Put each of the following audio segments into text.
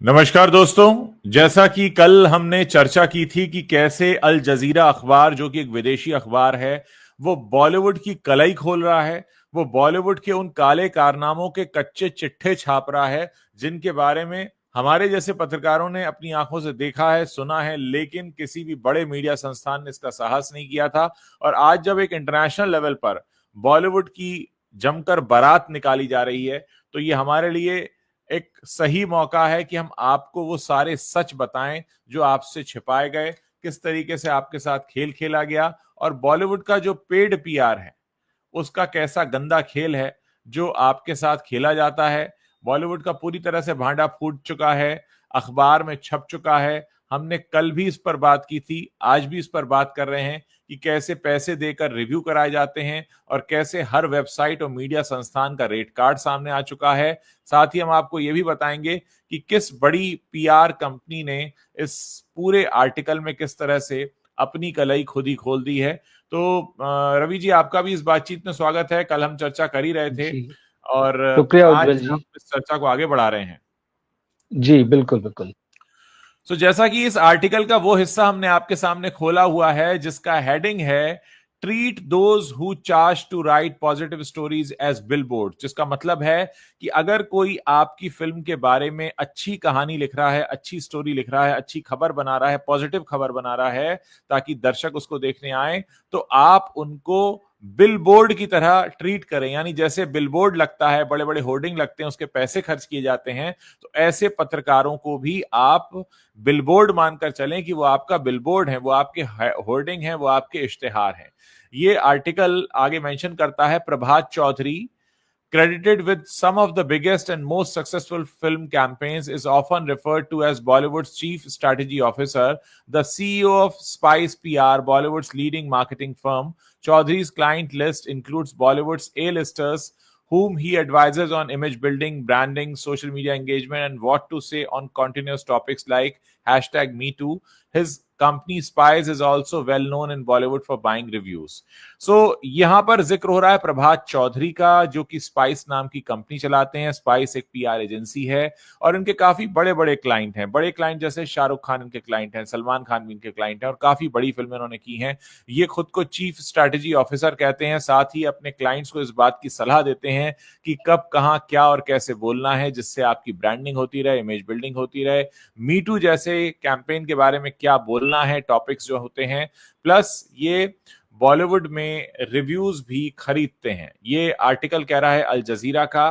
नमस्कार दोस्तों। जैसा कि कल हमने चर्चा की थी कि कैसे अल जजीरा अखबार, जो कि एक विदेशी अखबार है, वो बॉलीवुड की कलई खोल रहा है। वो बॉलीवुड के उन काले कारनामों के कच्चे चिट्ठे छाप रहा है जिनके बारे में हमारे जैसे पत्रकारों ने अपनी आंखों से देखा है, सुना है, लेकिन किसी भी बड़े मीडिया संस्थान ने इसका साहस नहीं किया था। और आज जब एक इंटरनेशनल लेवल पर बॉलीवुड की जमकर बारात निकाली जा रही है, तो ये हमारे लिए एक सही मौका है कि हम आपको वो सारे सच बताएं जो आपसे छिपाए गए, किस तरीके से आपके साथ खेल खेला गया और बॉलीवुड का जो पेड पीआर है उसका कैसा गंदा खेल है जो आपके साथ खेला जाता है। बॉलीवुड का पूरी तरह से भांडा फूट चुका है, अखबार में छप चुका है। हमने कल भी इस पर बात की थी, आज भी इस पर बात कर रहे हैं कि कैसे पैसे देकर रिव्यू कराए जाते हैं और कैसे हर वेबसाइट और मीडिया संस्थान का रेट कार्ड सामने आ चुका है। साथ ही हम आपको यह भी बताएंगे कि किस बड़ी पीआर कंपनी ने इस पूरे आर्टिकल में किस तरह से अपनी कलई खुद ही खोल दी है। तो रवि जी, आपका भी इस बातचीत में स्वागत है। कल हम चर्चा कर ही रहे थे जी। और शुक्रिया आज उज्जवल हम जी। इस चर्चा को आगे बढ़ा रहे हैं। जी बिल्कुल बिल्कुल। जैसा कि इस आर्टिकल का वो हिस्सा हमने आपके सामने खोला हुआ है जिसका हेडिंग है treat those who charge to write positive stories as billboard, जिसका मतलब है कि अगर कोई आपकी फिल्म के बारे में अच्छी कहानी लिख रहा है, अच्छी स्टोरी लिख रहा है, अच्छी खबर बना रहा है, पॉजिटिव खबर बना रहा है ताकि दर्शक उसको देखने आए, तो आप उनको बिलबोर्ड की तरह ट्रीट करें। यानी जैसे बिलबोर्ड लगता है, बड़े बड़े होर्डिंग लगते हैं, उसके पैसे खर्च किए जाते हैं, तो ऐसे पत्रकारों को भी आप बिलबोर्ड मानकर चलें कि वो आपका बिलबोर्ड है, वो आपके होर्डिंग है, वो आपके इश्तेहार हैं। ये आर्टिकल आगे मेंशन करता है प्रभात Chaudhary, credited with some of the biggest and most successful film campaigns, is often referred to as Bollywood's chief strategy officer, the CEO of Spice PR, Bollywood's leading marketing firm. Chaudhary's client list includes Bollywood's A-listers, whom he advises on image building, branding, social media engagement, and what to say on continuous topics like hashtag #MeToo. His company Spice is also well known in Bollywood for buying reviews. यहां पर जिक्र हो रहा है प्रभात चौधरी का, जो कि spice नाम की कंपनी चलाते हैं। स्पाइस एक पीआर एजेंसी है और इनके काफी बड़े बड़े क्लाइंट हैं। बड़े क्लाइंट जैसे शाहरुख खान इनके क्लाइंट हैं, सलमान खान भी इनके क्लाइंट हैं और काफी बड़ी फिल्में उन्होंने की हैं। ये खुद को चीफ स्ट्रैटेजी ऑफिसर कहते हैं। साथ ही अपने क्लाइंट्स को इस बात की सलाह देते हैं कि कब, कहां, क्या और कैसे बोलना है जिससे आपकी ब्रांडिंग होती रहे, इमेज बिल्डिंग होती रहे, मीटू जैसे कैंपेन के बारे में क्या बोलना है, टॉपिक्स जो होते हैं। प्लस ये बॉलीवुड में रिव्यूज भी खरीदते हैं। ये आर्टिकल कह रहा है अल जजीरा का।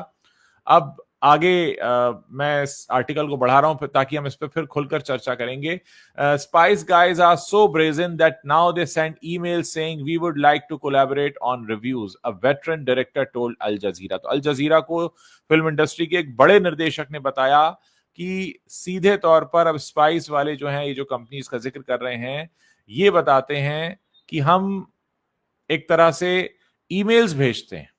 अब आगे मैं इस आर्टिकल को बढ़ा रहा हूं ताकि हम इस पर फिर खुलकर चर्चा करेंगे। Spice guys are so brazen that now they send email saying we would like to collaborate on reviews, a veteran director told Al Jazeera. तो अल जजीरा को फिल्म इंडस्ट्री के एक बड़े निर्देशक ने बताया कि सीधे तौर पर अब स्पाइस वाले जो हैं, ये जो कंपनीज का जिक्र कर रहे हैं, ये बताते हैं कि हम एक तरह से ईमेल्स भेजते हैं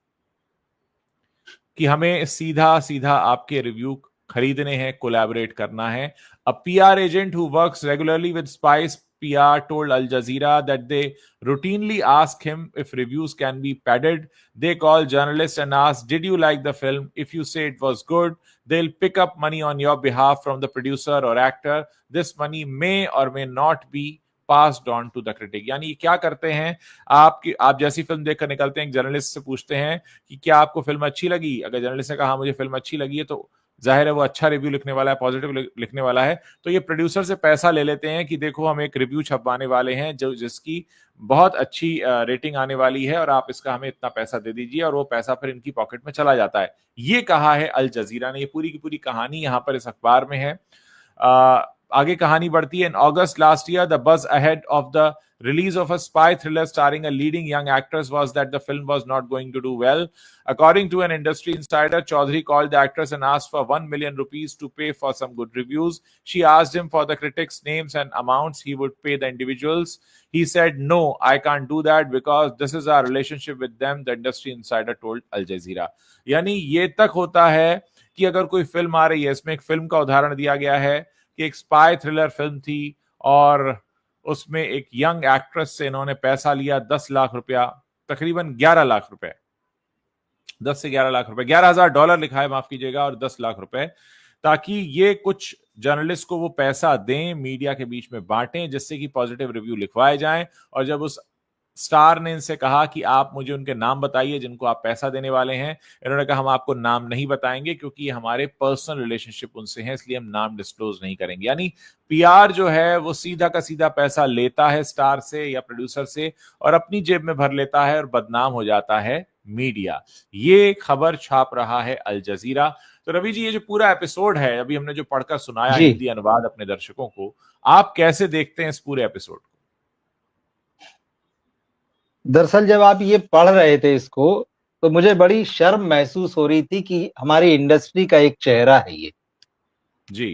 कि हमें सीधा सीधा आपके रिव्यू खरीदने हैं, कोलैबोरेट करना है। A PR agent who works regularly with spice PR told Al Jazeera that they routinely ask him if reviews can be padded. They call journalists and ask, "Did you like the film? If you say it was good, they'll pick up money on your behalf from the producer or actor. This money may or may not be passed on to the critic." यानी क्या करते हैं, आप जैसी film देखकर निकलते हैं, एक जर्नलिस्ट से पूछते हैं कि क्या आपको फिल्म अच्छी लगी। अगर जर्नलिस्ट ने कहा मुझे फिल्म अच्छी लगी है, तो जाहिर है वो अच्छा रिव्यू लिखने वाला है, पॉजिटिव लिखने वाला है। तो ये प्रोड्यूसर से पैसा ले लेते हैं कि देखो हम एक रिव्यू छपवाने वाले हैं जो जिसकी बहुत अच्छी रेटिंग आने वाली है और आप इसका हमें इतना पैसा दे दीजिए, और वो पैसा फिर इनकी पॉकेट में चला जाता है। ये कहा है अल जजीरा ने। ये पूरी की पूरी कहानी यहां पर इस अखबार में है। आगे कहानी बढ़ती है। इन अगस्त लास्ट ईयर द बज ahead of the release of a spy thriller starring a leading young actress was that the film was not going to do well. According to an industry insider, Chaudhary called the actress and asked for 1 million rupees to pay for some good reviews. She asked him for the critics' names and amounts he would pay the individuals. He said, "No, I can't do that because this is our relationship with them," the industry insider told Al Jazeera. यानी ये तक होता है कि अगर कोई film आ रही है, इसमें एक फिल्म का उदाहरण दिया गया है कि एक स्पाई थ्रिलर फिल्म थी और उसमें एक यंग एक्ट्रेस से इन्होंने पैसा लिया 10 लाख रुपया, तकरीबन 11 लाख रुपए, 10 से 11 लाख रुपए, $11,000 लिखा है, माफ कीजिएगा, और 10 लाख रुपए, ताकि ये कुछ जर्नलिस्ट को वो पैसा दें, मीडिया के बीच में बांटें, जिससे कि पॉजिटिव रिव्यू लिखवाए जाएं। और जब उस स्टार ने इनसे कहा कि आप मुझे उनके नाम बताइए जिनको आप पैसा देने वाले हैं, इन्होंने कहा हम आपको नाम नहीं बताएंगे क्योंकि ये हमारे पर्सनल रिलेशनशिप उनसे हैं, इसलिए हम नाम डिस्क्लोज नहीं करेंगे। यानी पीआर जो है वो सीधा का सीधा पैसा लेता है स्टार से या प्रोड्यूसर से और अपनी जेब में भर लेता है और बदनाम हो जाता है मीडिया। ये खबर छाप रहा है अल जजीरा। तो रवि जी, ये जो पूरा एपिसोड है, अभी हमने जो पढ़कर सुनाया हिंदी अनुवाद अपने दर्शकों को, आप कैसे देखते हैं इस पूरे एपिसोड को? दरअसल जब आप ये पढ़ रहे थे इसको, तो मुझे बड़ी शर्म महसूस हो रही थी कि हमारी इंडस्ट्री का एक चेहरा है ये जी।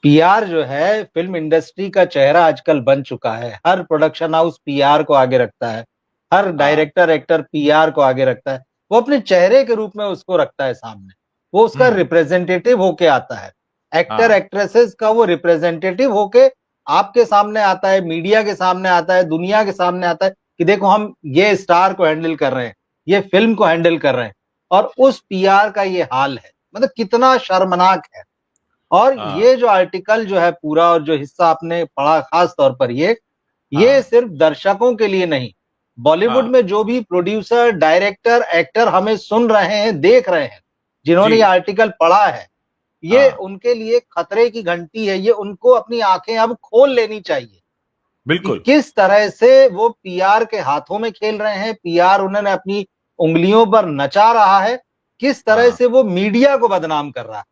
पीआर जो है फिल्म इंडस्ट्री का चेहरा आजकल बन चुका है। हर प्रोडक्शन हाउस पीआर को आगे रखता है, हर डायरेक्टर एक्टर पीआर को आगे रखता है। वो अपने चेहरे के रूप में उसको रखता है सामने, वो उसका रिप्रेजेंटेटिव होके आता है। एक्टर एक्ट्रेसेस का वो रिप्रेजेंटेटिव होके आपके सामने आता है, मीडिया के सामने आता है, दुनिया के सामने आता है कि देखो हम ये स्टार को हैंडल कर रहे हैं, ये फिल्म को हैंडल कर रहे हैं। और उस पीआर का ये हाल है, मतलब कितना शर्मनाक है। और ये जो आर्टिकल जो है पूरा और जो हिस्सा आपने पढ़ा, खास तौर पर ये सिर्फ दर्शकों के लिए नहीं, बॉलीवुड में जो भी प्रोड्यूसर, डायरेक्टर, एक्टर हमें सुन रहे हैं, देख रहे हैं, जिन्होंने ये आर्टिकल पढ़ा है, ये उनके लिए खतरे की घंटी है। ये उनको अपनी आंखें अब खोल लेनी चाहिए, बिल्कुल, किस तरह से वो पीआर के हाथों में खेल रहे हैं, पीआर उन्होंने अपनी उंगलियों पर नचा रहा है, किस तरह से वो मीडिया को बदनाम कर रहा है।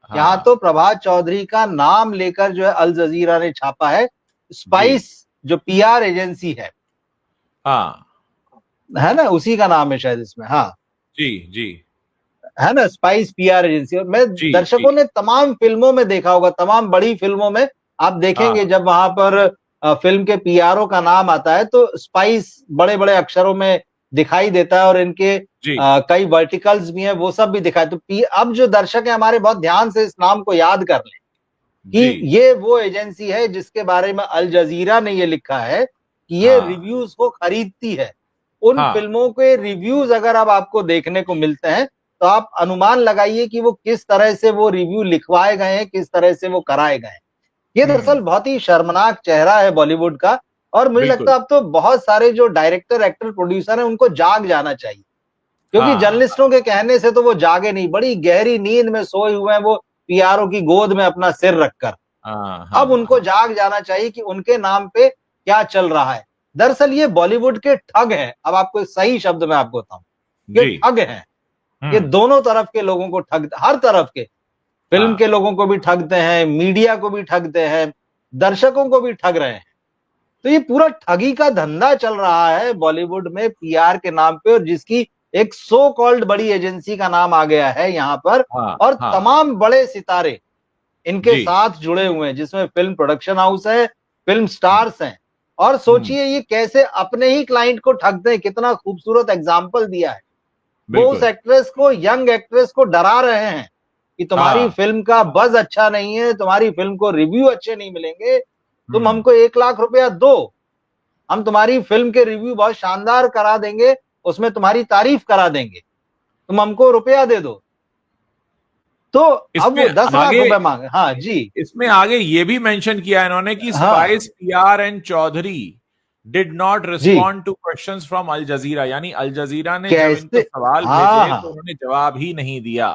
यहाँ तो प्रभात चौधरी का नाम लेकर जो है अल जजीरा ने छापा है, स्पाइस जो पीआर एजेंसी है ना, उसी का नाम है शायद इसमें। जी है ना, स्पाइस पीआर एजेंसी। और मैं दर्शकों ने तमाम फिल्मों में देखा होगा, तमाम बड़ी फिल्मों में आप देखेंगे जब वहां पर फिल्म के पीआरओ का नाम आता है तो स्पाइस बड़े बड़े अक्षरों में दिखाई देता है और इनके कई वर्टिकल्स भी हैं, वो सब भी दिखाई। तो अब जो दर्शक है हमारे, बहुत ध्यान से इस नाम को याद कर लें कि ये वो एजेंसी है जिसके बारे में अल जजीरा ने ये लिखा है कि ये रिव्यूज को खरीदती है। उन फिल्मों के रिव्यूज अगर अब आपको देखने को मिलते हैं तो आप अनुमान लगाइए कि वो किस तरह से वो रिव्यू लिखवाए गए हैं, किस तरह से वो कराए गए हैं। ये दरअसल बहुत ही शर्मनाक चेहरा है बॉलीवुड का। और मुझे लगता है अब तो बहुत सारे जो डायरेक्टर, एक्टर, प्रोड्यूसर हैं, उनको जाग जाना चाहिए, क्योंकि जर्नलिस्टों के कहने से तो वो जागे नहीं, बड़ी गहरी नींद में सोए हुए हैं वो पीआरओ की गोद में अपना सिर रखकर। अब उनको जाग जाना चाहिए कि उनके नाम पे क्या चल रहा है। दरअसल ये बॉलीवुड के ठग हैं। अब आपको सही शब्द में आपको बताऊं, ये ठग हैं। ये दोनों तरफ के लोगों को ठग, हर तरफ के, फिल्म के लोगों को भी ठगते हैं, मीडिया को भी ठगते हैं, दर्शकों को भी ठग रहे हैं। तो ये पूरा ठगी का धंधा चल रहा है बॉलीवुड में पीआर के नाम पे, और जिसकी एक सो कॉल्ड बड़ी एजेंसी का नाम आ गया है यहाँ पर। और तमाम बड़े सितारे इनके साथ जुड़े हुए हैं, जिसमें फिल्म प्रोडक्शन हाउस है, फिल्म स्टार्स हैं। और सोचिए ये कैसे अपने ही क्लाइंट को ठगते हैं। कितना खूबसूरत एग्जाम्पल दिया है। वो उस एक्ट्रेस को, यंग एक्ट्रेस को डरा रहे हैं कि तुम्हारी फिल्म का बज अच्छा नहीं है, तुम्हारी फिल्म को रिव्यू अच्छे नहीं मिलेंगे, तुम हमको 1 लाख रुपया दो, हम तुम्हारी फिल्म के रिव्यू बहुत शानदार करा देंगे, उसमें तुम्हारी तारीफ करा देंगे, तुम हमको रुपया दे दो। तो अब वो 10 लाख रुपए मांगे। जी, इसमें आगे ये भी मेंशन किया इन्होंने कि Spice PR and Chaudhary did not respond to questions from Al Jazeera. यानी अल जजीरा ने जब इनको सवाल भेजे तो उन्होंने जवाब ही नहीं दिया,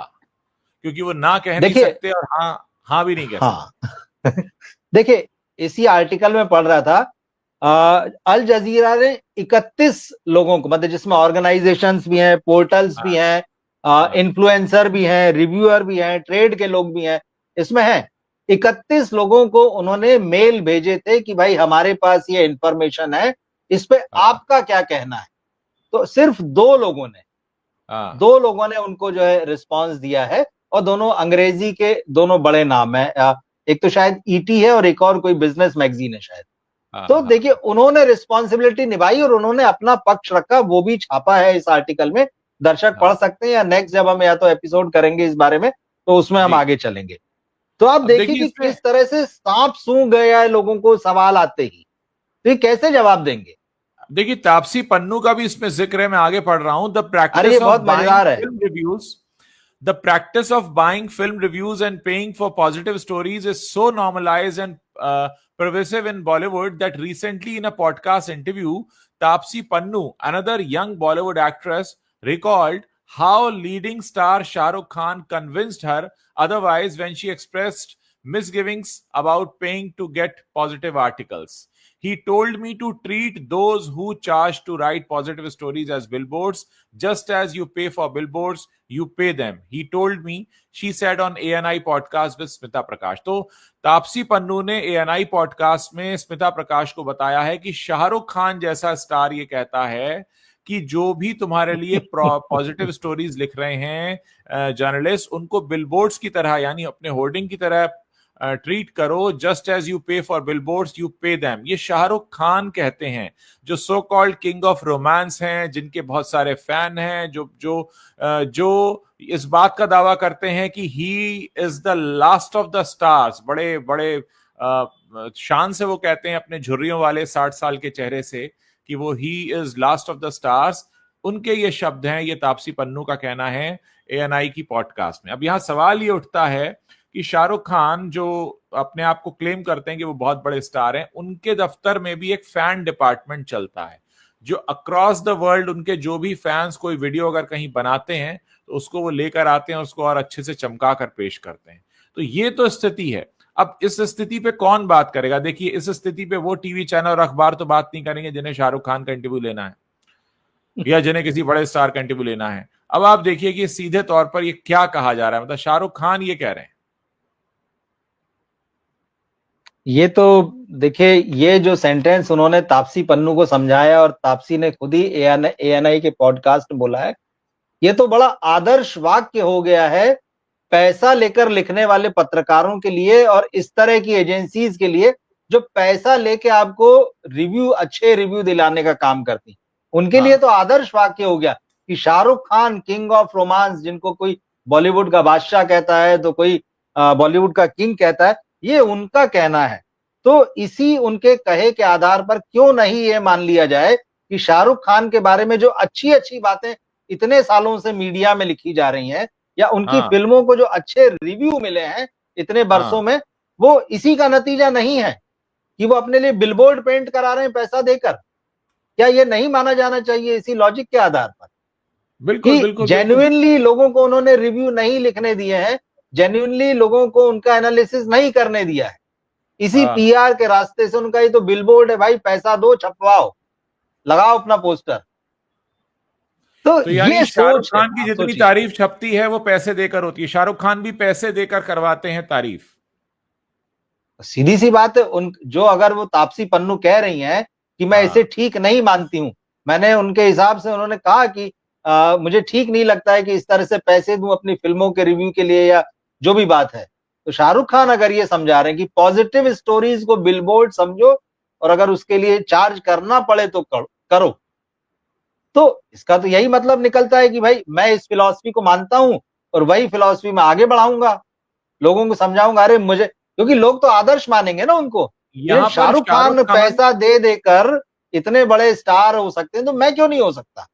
क्योंकि वो ना कह नहीं सकते और हाँ भी नहीं कह सकते। देखिए, इसी आर्टिकल में पढ़ रहा था, अल जजीरा ने 31 लोगों को, मतलब जिसमें ऑर्गेनाइजेशंस भी हैं, पोर्टल्स भी हैं, इन्फ्लुएंसर भी हैं, रिव्यूअर भी हैं, ट्रेड के लोग भी हैं, इसमें हैं 31 लोगों को उन्होंने मेल भेजे थे कि भाई हमारे पास ये इंफॉर्मेशन है, इस पे आपका क्या कहना है। तो सिर्फ 2 लोगों ने उनको जो है रिस्पांस दिया है, और दोनों अंग्रेजी के दोनों बड़े नाम है। एक तो शायद ईटी है और एक और कोई बिजनेस मैगजीन है शायद। तो देखिए, उन्होंने रिस्पॉन्सिबिलिटी निभाई और उन्होंने अपना पक्ष रखा, वो भी छापा है इस आर्टिकल में, दर्शक पढ़ सकते हैं, या नेक्स्ट जब हम या तो एपिसोड करेंगे इस बारे में तो उसमें हम आगे चलेंगे। तो आप देखिए कि किस तरह से सांप सूंघ गया है लोगों को सवाल आते ही, तो ये कैसे जवाब देंगे। देखिए, तापसी पन्नू का भी इसमें जिक्र है, मैं आगे पढ़ रहा हूं। The practice of buying film reviews The practice of buying film reviews and paying for positive stories is so normalized and pervasive in Bollywood that recently in a podcast interview, Taapsee Pannu, another young Bollywood actress, recalled how leading star Shah Rukh Khan convinced her otherwise when she expressed misgivings about paying to get positive articles. He told me to treat those who charge to write positive stories as billboards. Just as you pay for billboards, you pay them. He told me, she said on ANI podcast with Smita Prakash. तो तापसी पन्नू ने ANI podcast में स्मिता प्रकाश को बताया है कि शाहरुख खान जैसा star ये कहता है कि जो भी तुम्हारे लिए पॉजिटिव स्टोरीज लिख रहे हैं जर्नलिस्ट, उनको बिलबोर्ड्स की तरह यानी अपने होर्डिंग की तरह ट्रीट करो. जस्ट एज यू पे for billboards you pay them. ये शाहरुख खान कहते हैं, जो so called king of romance हैं, जिनके बहुत सारे फैन हैं, जो इस बात का दावा करते हैं कि he is the last of the stars. बड़े बड़े शान से वो कहते हैं अपने झुर्रियों वाले 60 साल के चेहरे से कि वो he is last of the stars. उनके ये शब्द हैं, ये तापसी पन्नू का कहना है ANI की पॉडकास्ट में. अब यहां सवाल ये उठता है कि शाहरुख खान जो अपने आप को क्लेम करते हैं कि वो बहुत बड़े स्टार हैं, उनके दफ्तर में भी एक फैन डिपार्टमेंट चलता है जो अक्रॉस द वर्ल्ड उनके जो भी फैंस कोई वीडियो अगर कहीं बनाते हैं तो उसको वो लेकर आते हैं, उसको और अच्छे से चमका कर पेश करते हैं. तो ये तो स्थिति है. अब इस स्थिति पे कौन बात करेगा? देखिए, इस स्थिति पे वो टीवी चैनल और अखबार तो बात नहीं करेंगे जिन्हें शाहरुख खान का इंटरव्यू लेना है या जिन्हें किसी बड़े स्टार का इंटरव्यू लेना है. अब आप देखिए कि सीधे तौर पर ये क्या कहा जा रहा है. मतलब शाहरुख खान ये कह रहे हैं, ये तो देखिए, ये जो सेंटेंस उन्होंने तापसी पन्नू को समझाया और तापसी ने खुद ही ANI के पॉडकास्ट में बोला है, ये तो बड़ा आदर्श वाक्य हो गया है पैसा लेकर लिखने वाले पत्रकारों के लिए और इस तरह की एजेंसीज के लिए जो पैसा लेके आपको अच्छे रिव्यू दिलाने का काम करती, उनके लिए तो आदर्श वाक्य हो गया कि Shahrukh Khan king of romance, जिनको कोई बॉलीवुड का बादशाह कहता है तो कोई बॉलीवुड का किंग कहता है, ये उनका कहना है. तो इसी उनके कहे के आधार पर क्यों नहीं ये मान लिया जाए कि शाहरुख खान के बारे में जो अच्छी अच्छी बातें इतने सालों से मीडिया में लिखी जा रही हैं या उनकी फिल्मों को जो अच्छे रिव्यू मिले हैं इतने बरसों में, वो इसी का नतीजा नहीं है कि वो अपने लिए बिलबोर्ड पेंट करा रहे हैं पैसा देकर. क्या ये नहीं माना जाना चाहिए इसी लॉजिक के आधार पर? बिल्कुल जेन्युइनली लोगों को उन्होंने रिव्यू नहीं लिखने दिए हैं, जेन्युइनली लोगों को उनका एनालिसिस नहीं करने दिया है, इसी PR के रास्ते से उनका ये तो बिलबोर्ड है, भाई पैसा दो, छपवाओ, लगाओ अपना पोस्टर. तो ये शाहरुख खान की जितनी तारीफ छपती है वो पैसे देकर होती है. शाहरुख खान भी पैसे देकर करवाते हैं तारीफ. सीधी सी बात है. जो अगर वो तापसी पन्नू कह रही हैं कि मैं इसे ठीक नहीं मानती हूं, मैंने उनके हिसाब से उन्होंने कहा कि मुझे ठीक नहीं लगता है कि इस तरह से पैसे दूं अपनी फिल्मों के रिव्यू के लिए या जो भी बात है. तो शाहरुख खान अगर ये समझा रहे हैं कि पॉजिटिव स्टोरीज को बिलबोर्ड समझो और अगर उसके लिए चार्ज करना पड़े तो करो, तो इसका तो यही मतलब निकलता है कि भाई मैं इस फिलॉसफी को मानता हूं और वही फिलॉसफी में आगे बढ़ाऊंगा, लोगों को समझाऊंगा. अरे मुझे, क्योंकि लोग तो आदर्श मानेंगे ना उनको. शाहरुख खान पैसा दे देकर इतने बड़े स्टार हो सकते हैं तो मैं क्यों नहीं हो सकता?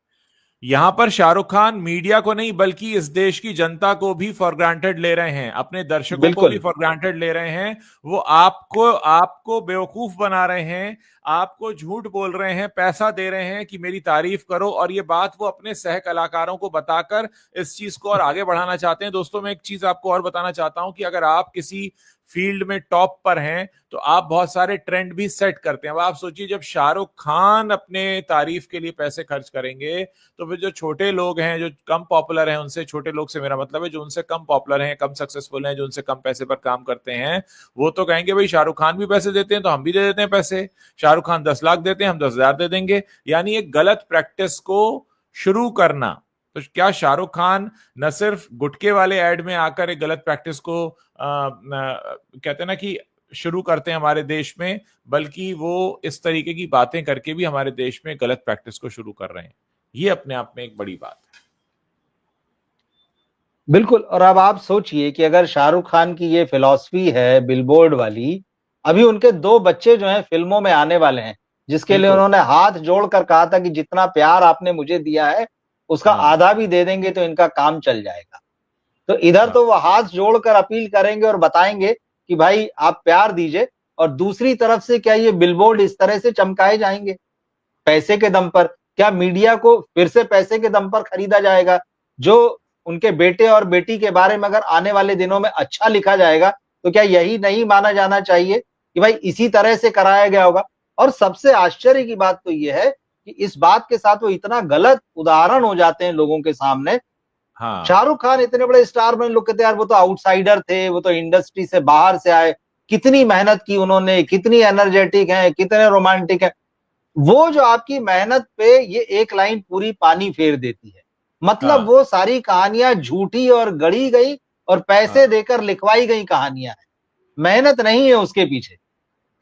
यहां पर शाहरुख खान मीडिया को नहीं बल्कि इस देश की जनता को भी फॉर ग्रांटेड ले रहे हैं, अपने दर्शकों को भी फॉर ग्रांटेड ले रहे हैं. वो आपको बेवकूफ बना रहे हैं, आपको झूठ बोल रहे हैं, पैसा दे रहे हैं कि मेरी तारीफ करो, और ये बात वो अपने सह कलाकारों को बताकर इस चीज को और आगे बढ़ाना चाहते हैं. दोस्तों, मैं एक चीज आपको और बताना चाहता हूं कि अगर आप किसी फील्ड में टॉप पर हैं तो आप बहुत सारे ट्रेंड भी सेट करते हैं. अब आप सोचिए, जब शाहरुख खान अपने तारीफ के लिए पैसे खर्च करेंगे तो फिर जो छोटे लोग हैं, जो कम पॉपुलर हैं, उनसे, छोटे लोग से मेरा मतलब है जो उनसे कम पॉपुलर हैं, कम सक्सेसफुल हैं, जो उनसे कम पैसे पर काम करते हैं, वो तो कहेंगे भाई शाहरुख खान भी पैसे देते हैं तो हम भी दे देते हैं पैसे. शाहरुख खान 10 लाख देते हैं, हम 10,000 दे देंगे. यानी एक गलत प्रैक्टिस को शुरू करना. तो क्या शाहरुख खान न सिर्फ गुटके वाले एड में आकर एक गलत प्रैक्टिस को कहते हैं ना कि शुरू करते हैं हमारे देश में, बल्कि वो इस तरीके की बातें करके भी हमारे देश में गलत प्रैक्टिस को शुरू कर रहे हैं. ये अपने आप में एक बड़ी बात है. बिल्कुल. और अब आप सोचिए कि अगर शाहरुख खान की ये फिलॉसफी है बिलबोर्ड वाली, अभी उनके 2 बच्चे जो हैं फिल्मों में आने वाले हैं, जिसके लिए उन्होंने हाथ जोड़कर कहा था कि जितना प्यार आपने मुझे दिया है उसका आधा भी दे देंगे तो इनका काम चल जाएगा. तो इधर तो वो हाथ जोड़कर अपील करेंगे और बताएंगे कि भाई आप प्यार दीजिए, और दूसरी तरफ से क्या ये बिलबोर्ड इस तरह से चमकाए जाएंगे पैसे के दम पर? क्या मीडिया को फिर से पैसे के दम पर खरीदा जाएगा? जो उनके बेटे और बेटी के बारे में अगर आने वाले दिनों में अच्छा लिखा जाएगा, तो क्या यही नहीं माना जाना चाहिए कि भाई इसी तरह से कराया गया होगा? और सबसे आश्चर्य की बात तो यह है कि इस बात के साथ वो इतना गलत उदाहरण हो जाते हैं लोगों के सामने। हाँ। शाहरुख खान इतने बड़े स्टार बने, लोग कहते हैं यार वो तो आउटसाइडर थे, वो तो इंडस्ट्री से बाहर से आए, कितनी मेहनत की उन्होंने, कितनी एनर्जेटिक है, कितने रोमांटिक है। वो जो आपकी मेहनत पे ये एक लाइन पूरी पानी फेर देती है। मतलब वो सारी कहानियां झूठी और गढ़ी गई और पैसे देकर लिखवाई गई कहानियां हैं, मेहनत नहीं है उसके पीछे।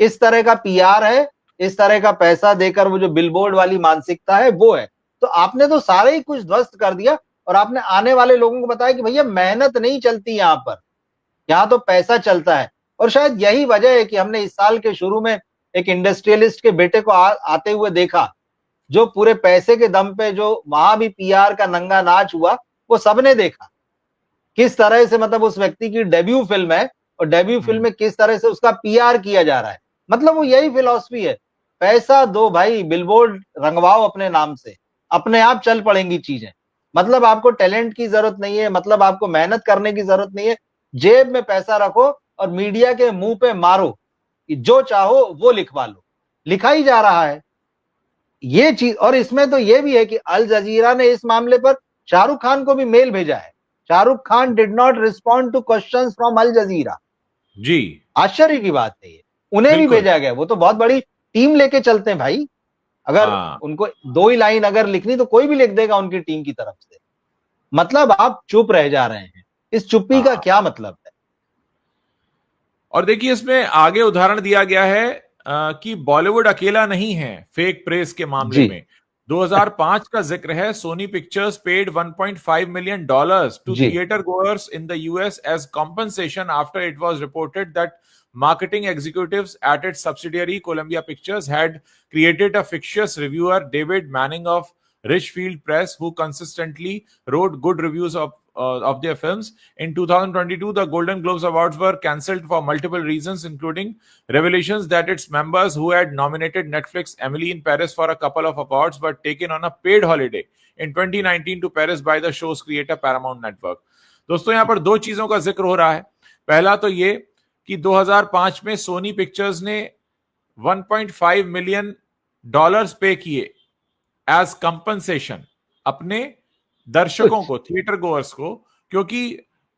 इस तरह का पीआर है, इस तरह का पैसा देकर वो जो बिलबोर्ड वाली मानसिकता है वो है। तो आपने तो सारे ही कुछ ध्वस्त कर दिया, और आपने आने वाले लोगों को बताया कि भैया मेहनत नहीं चलती यहां पर, यहां तो पैसा चलता है। और शायद यही वजह है कि हमने इस साल के शुरू में एक इंडस्ट्रियलिस्ट के बेटे को आते हुए देखा, जो पूरे पैसे के दम पे जो वहां भी पीआर का नंगा नाच हुआ, वो सबने देखा किस तरह से, मतलब उस व्यक्ति की डेब्यू फिल्म है, और डेब्यू फिल्म में किस तरह से उसका पीआर किया जा रहा है। मतलब वो यही फिलॉसफी है, पैसा दो भाई, बिलबोर्ड रंगवाओ अपने नाम से, अपने आप चल पड़ेंगी चीजें। मतलब आपको टैलेंट की जरूरत नहीं है, मतलब आपको मेहनत करने की जरूरत नहीं है, जेब में पैसा रखो और मीडिया के मुंह पे मारो कि जो चाहो वो लिखवा लो। लिखा ही जा रहा है ये चीज। और इसमें तो ये भी है कि अल जजीरा ने इस मामले पर शाहरुख खान को भी मेल भेजा है। Shahrukh Khan did not respond to questions from Al Jazeera. जी, आश्चर्य की बात है ये, उन्हें भी भेजा गया। वो तो बहुत बड़ी टीम लेके चलते हैं भाई, अगर उनको दो ही लाइन अगर लिखनी तो कोई भी लिख देगा उनकी टीम की तरफ से। मतलब आप चुप रह जा रहे हैं, इस चुप्पी का क्या मतलब है? और देखिए इसमें आगे उदाहरण दिया गया है कि बॉलीवुड अकेला नहीं है फेक प्रेस के मामले में। 2005 का जिक्र है। Sony pictures paid $1.5 million to theatre goers in the US as compensation after it was reported that marketing executives at its subsidiary Columbia Pictures had created a fictitious reviewer, David Manning of Richfield Press, who consistently wrote good reviews of their films. In 2022, the Golden Globes Awards were cancelled for multiple reasons, including revelations that its members who had nominated Netflix Emily in Paris for a couple of awards were taken on a paid holiday in 2019 to Paris by the show's creator Paramount Network. दोस्तों यहाँ पर दो चीजों का जिक्र हो रहा है। पहला तो ये कि 2005 में सोनी पिक्चर्स ने $1.5 million पे किए एज कंपनसेशन अपने दर्शकों को, थिएटर गोअर्स को, क्योंकि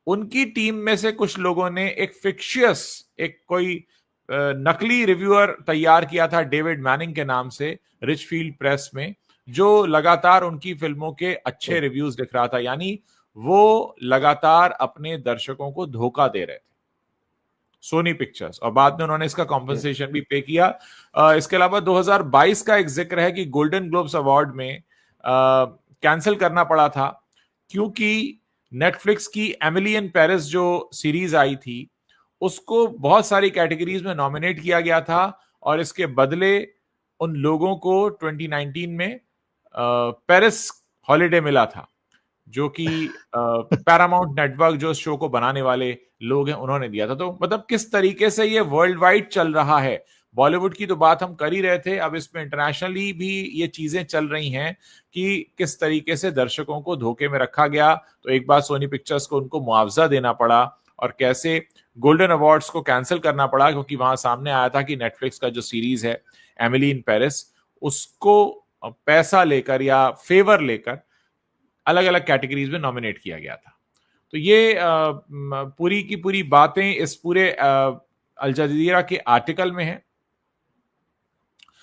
उनकी टीम में से कुछ लोगों ने एक फिक्शियस, एक कोई नकली रिव्यूअर तैयार किया था डेविड मैनिंग के नाम से रिचफील्ड प्रेस में, जो लगातार उनकी फिल्मों के अच्छे रिव्यूज लिख रहा था। यानी वो लगातार अपने दर्शकों को धोखा दे रहे थे, सोनी पिक्चर्स, और बाद में उन्होंने इसका कॉम्पनसेशन भी पे किया। इसके अलावा 2022 का एक जिक्र है कि गोल्डन ग्लोब्स अवार्ड में कैंसिल करना पड़ा था क्योंकि नेटफ्लिक्स की एमिली इन पेरिस जो सीरीज आई थी उसको बहुत सारी कैटेगरीज में नॉमिनेट किया गया था, और इसके बदले उन लोगों को 2019 में पेरिस हॉलिडे मिला था, जो कि पैरामाउंट नेटवर्क जो शो को बनाने वाले लोग हैं उन्होंने दिया था। तो मतलब किस तरीके से ये वर्ल्ड वाइड चल रहा है। बॉलीवुड की तो बात हम कर ही रहे थे, अब इसमें इंटरनेशनली भी ये चीजें चल रही हैं कि किस तरीके से दर्शकों को धोखे में रखा गया। तो एक बार सोनी पिक्चर्स को उनको मुआवजा देना पड़ा, और कैसे गोल्डन अवार्ड्स को कैंसिल करना पड़ा क्योंकि वहां सामने आया था कि नेटफ्लिक्स का जो सीरीज है एमिली इन पेरिस, उसको पैसा लेकर या फेवर लेकर अलग अलग कैटेगरीज में नॉमिनेट किया गया था। तो ये पूरी की पूरी बातें इस पूरे अल जजीरा के आर्टिकल में है।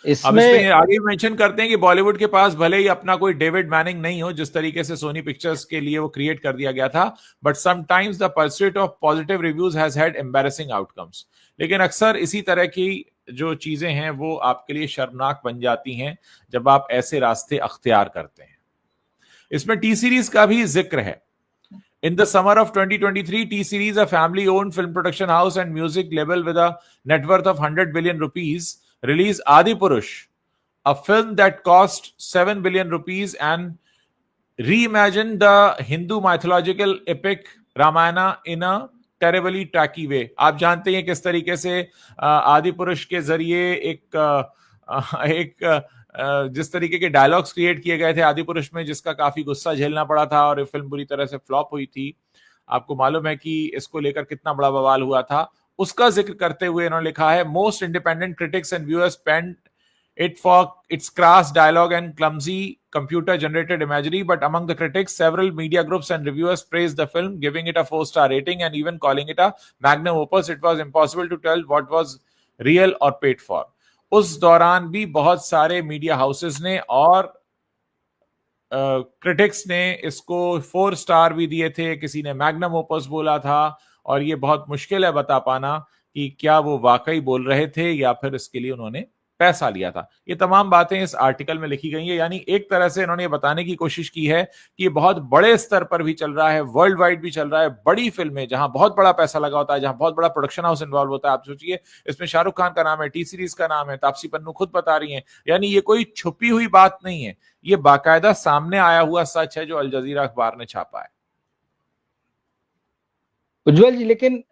इसमें आगे मेंशन करते हैं कि बॉलीवुड के पास भले ही अपना कोई डेविड मैनिंग नहीं हो, जिस तरीके से सोनी पिक्चर्स के लिए वो क्रिएट कर दिया गया था, but sometimes the pursuit of positive reviews has had embarrassing outcomes. लेकिन अक्सर इसी तरह की जो चीजें हैं वो आपके लिए शर्मनाक बन जाती हैं जब आप ऐसे रास्ते अख्तियार करते हैं। इसमें टी सीरीज का भी जिक्र है। In the summer of 2023, T-Series, a family-owned film production house and music label with a net worth of 100 billion rupees, released Adipurush, a film that cost 7 billion rupees and reimagined the Hindu mythological epic Ramayana in a terribly tacky way. आप जानते हैं किस तरीके से आदि पुरुष के जरिए एक जिस तरीके के डायलॉग्स क्रिएट किए गए थे आदि पुरुष में, जिसका काफी गुस्सा झेलना पड़ा था और ये फिल्म बुरी तरह से फ्लॉप हुई थी। आपको मालूम है कि इसको लेकर कितना बड़ा बवाल हुआ था। उसका जिक्र करते हुए इन्होंने लिखा है, most independent critics and viewers panned it for its crass dialogue and clumsy computer generated imagery, but among the critics several media groups and reviewers praised the film, giving it a 4-star rating and even calling it a magnum opus. It was impossible to tell what was real or paid for. उस दौरान भी बहुत सारे media houses ने और critics ने इसको 4 star भी दिए थे, किसी ने मैग्नम ओपस बोला था, और ये बहुत मुश्किल है बता पाना कि क्या वो वाकई बोल रहे थे या फिर इसके लिए उन्होंने पैसा लिया था। ये तमाम बातें इस आर्टिकल में लिखी गई है। यानी एक तरह से इन्होंने ये बताने की कोशिश की है कि ये बहुत बड़े स्तर पर भी चल रहा है, वर्ल्ड वाइड भी चल रहा है। बड़ी फिल्में जहां बहुत बड़ा पैसा लगा होता है, जहां बहुत बड़ा प्रोडक्शन हाउस इन्वॉल्व होता है, आप सोचिए इसमें शाहरुख खान का नाम है, टी सीरीज का नाम है, तापसी पन्नू खुद बता रही है। यानी ये कोई छुपी हुई बात नहीं है, ये बाकायदा सामने आया हुआ सच है जो अल जजीरा अखबार ने छापा है। उज्जवल जी, लेकिन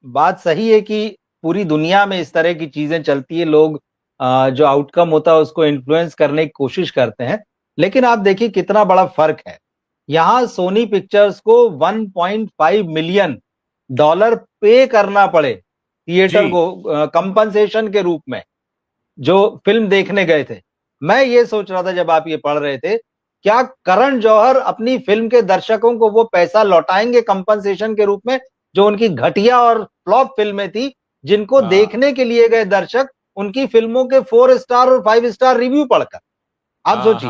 बात सही है कि पूरी दुनिया में इस तरह की चीजें चलती है, लोग जो आउटकम होता है उसको इन्फ्लुएंस करने की कोशिश करते हैं। लेकिन आप देखिए कितना बड़ा फर्क है। यहां सोनी पिक्चर्स को 1.5 मिलियन डॉलर पे करना पड़े थिएटर को कंपनसेशन के रूप में, जो फिल्म देखने गए थे। मैं ये सोच रहा था जब आप ये पढ़ रहे थे, क्या करण जौहर अपनी फिल्म के दर्शकों को वो पैसा लौटाएंगे कंपनसेशन के रूप में, जो उनकी घटिया और फ्लॉप फिल्में थी, जिनको देखने के लिए गए दर्शक उनकी फिल्मों के 4 स्टार और 5 स्टार रिव्यू पढ़कर? आप सोचिए।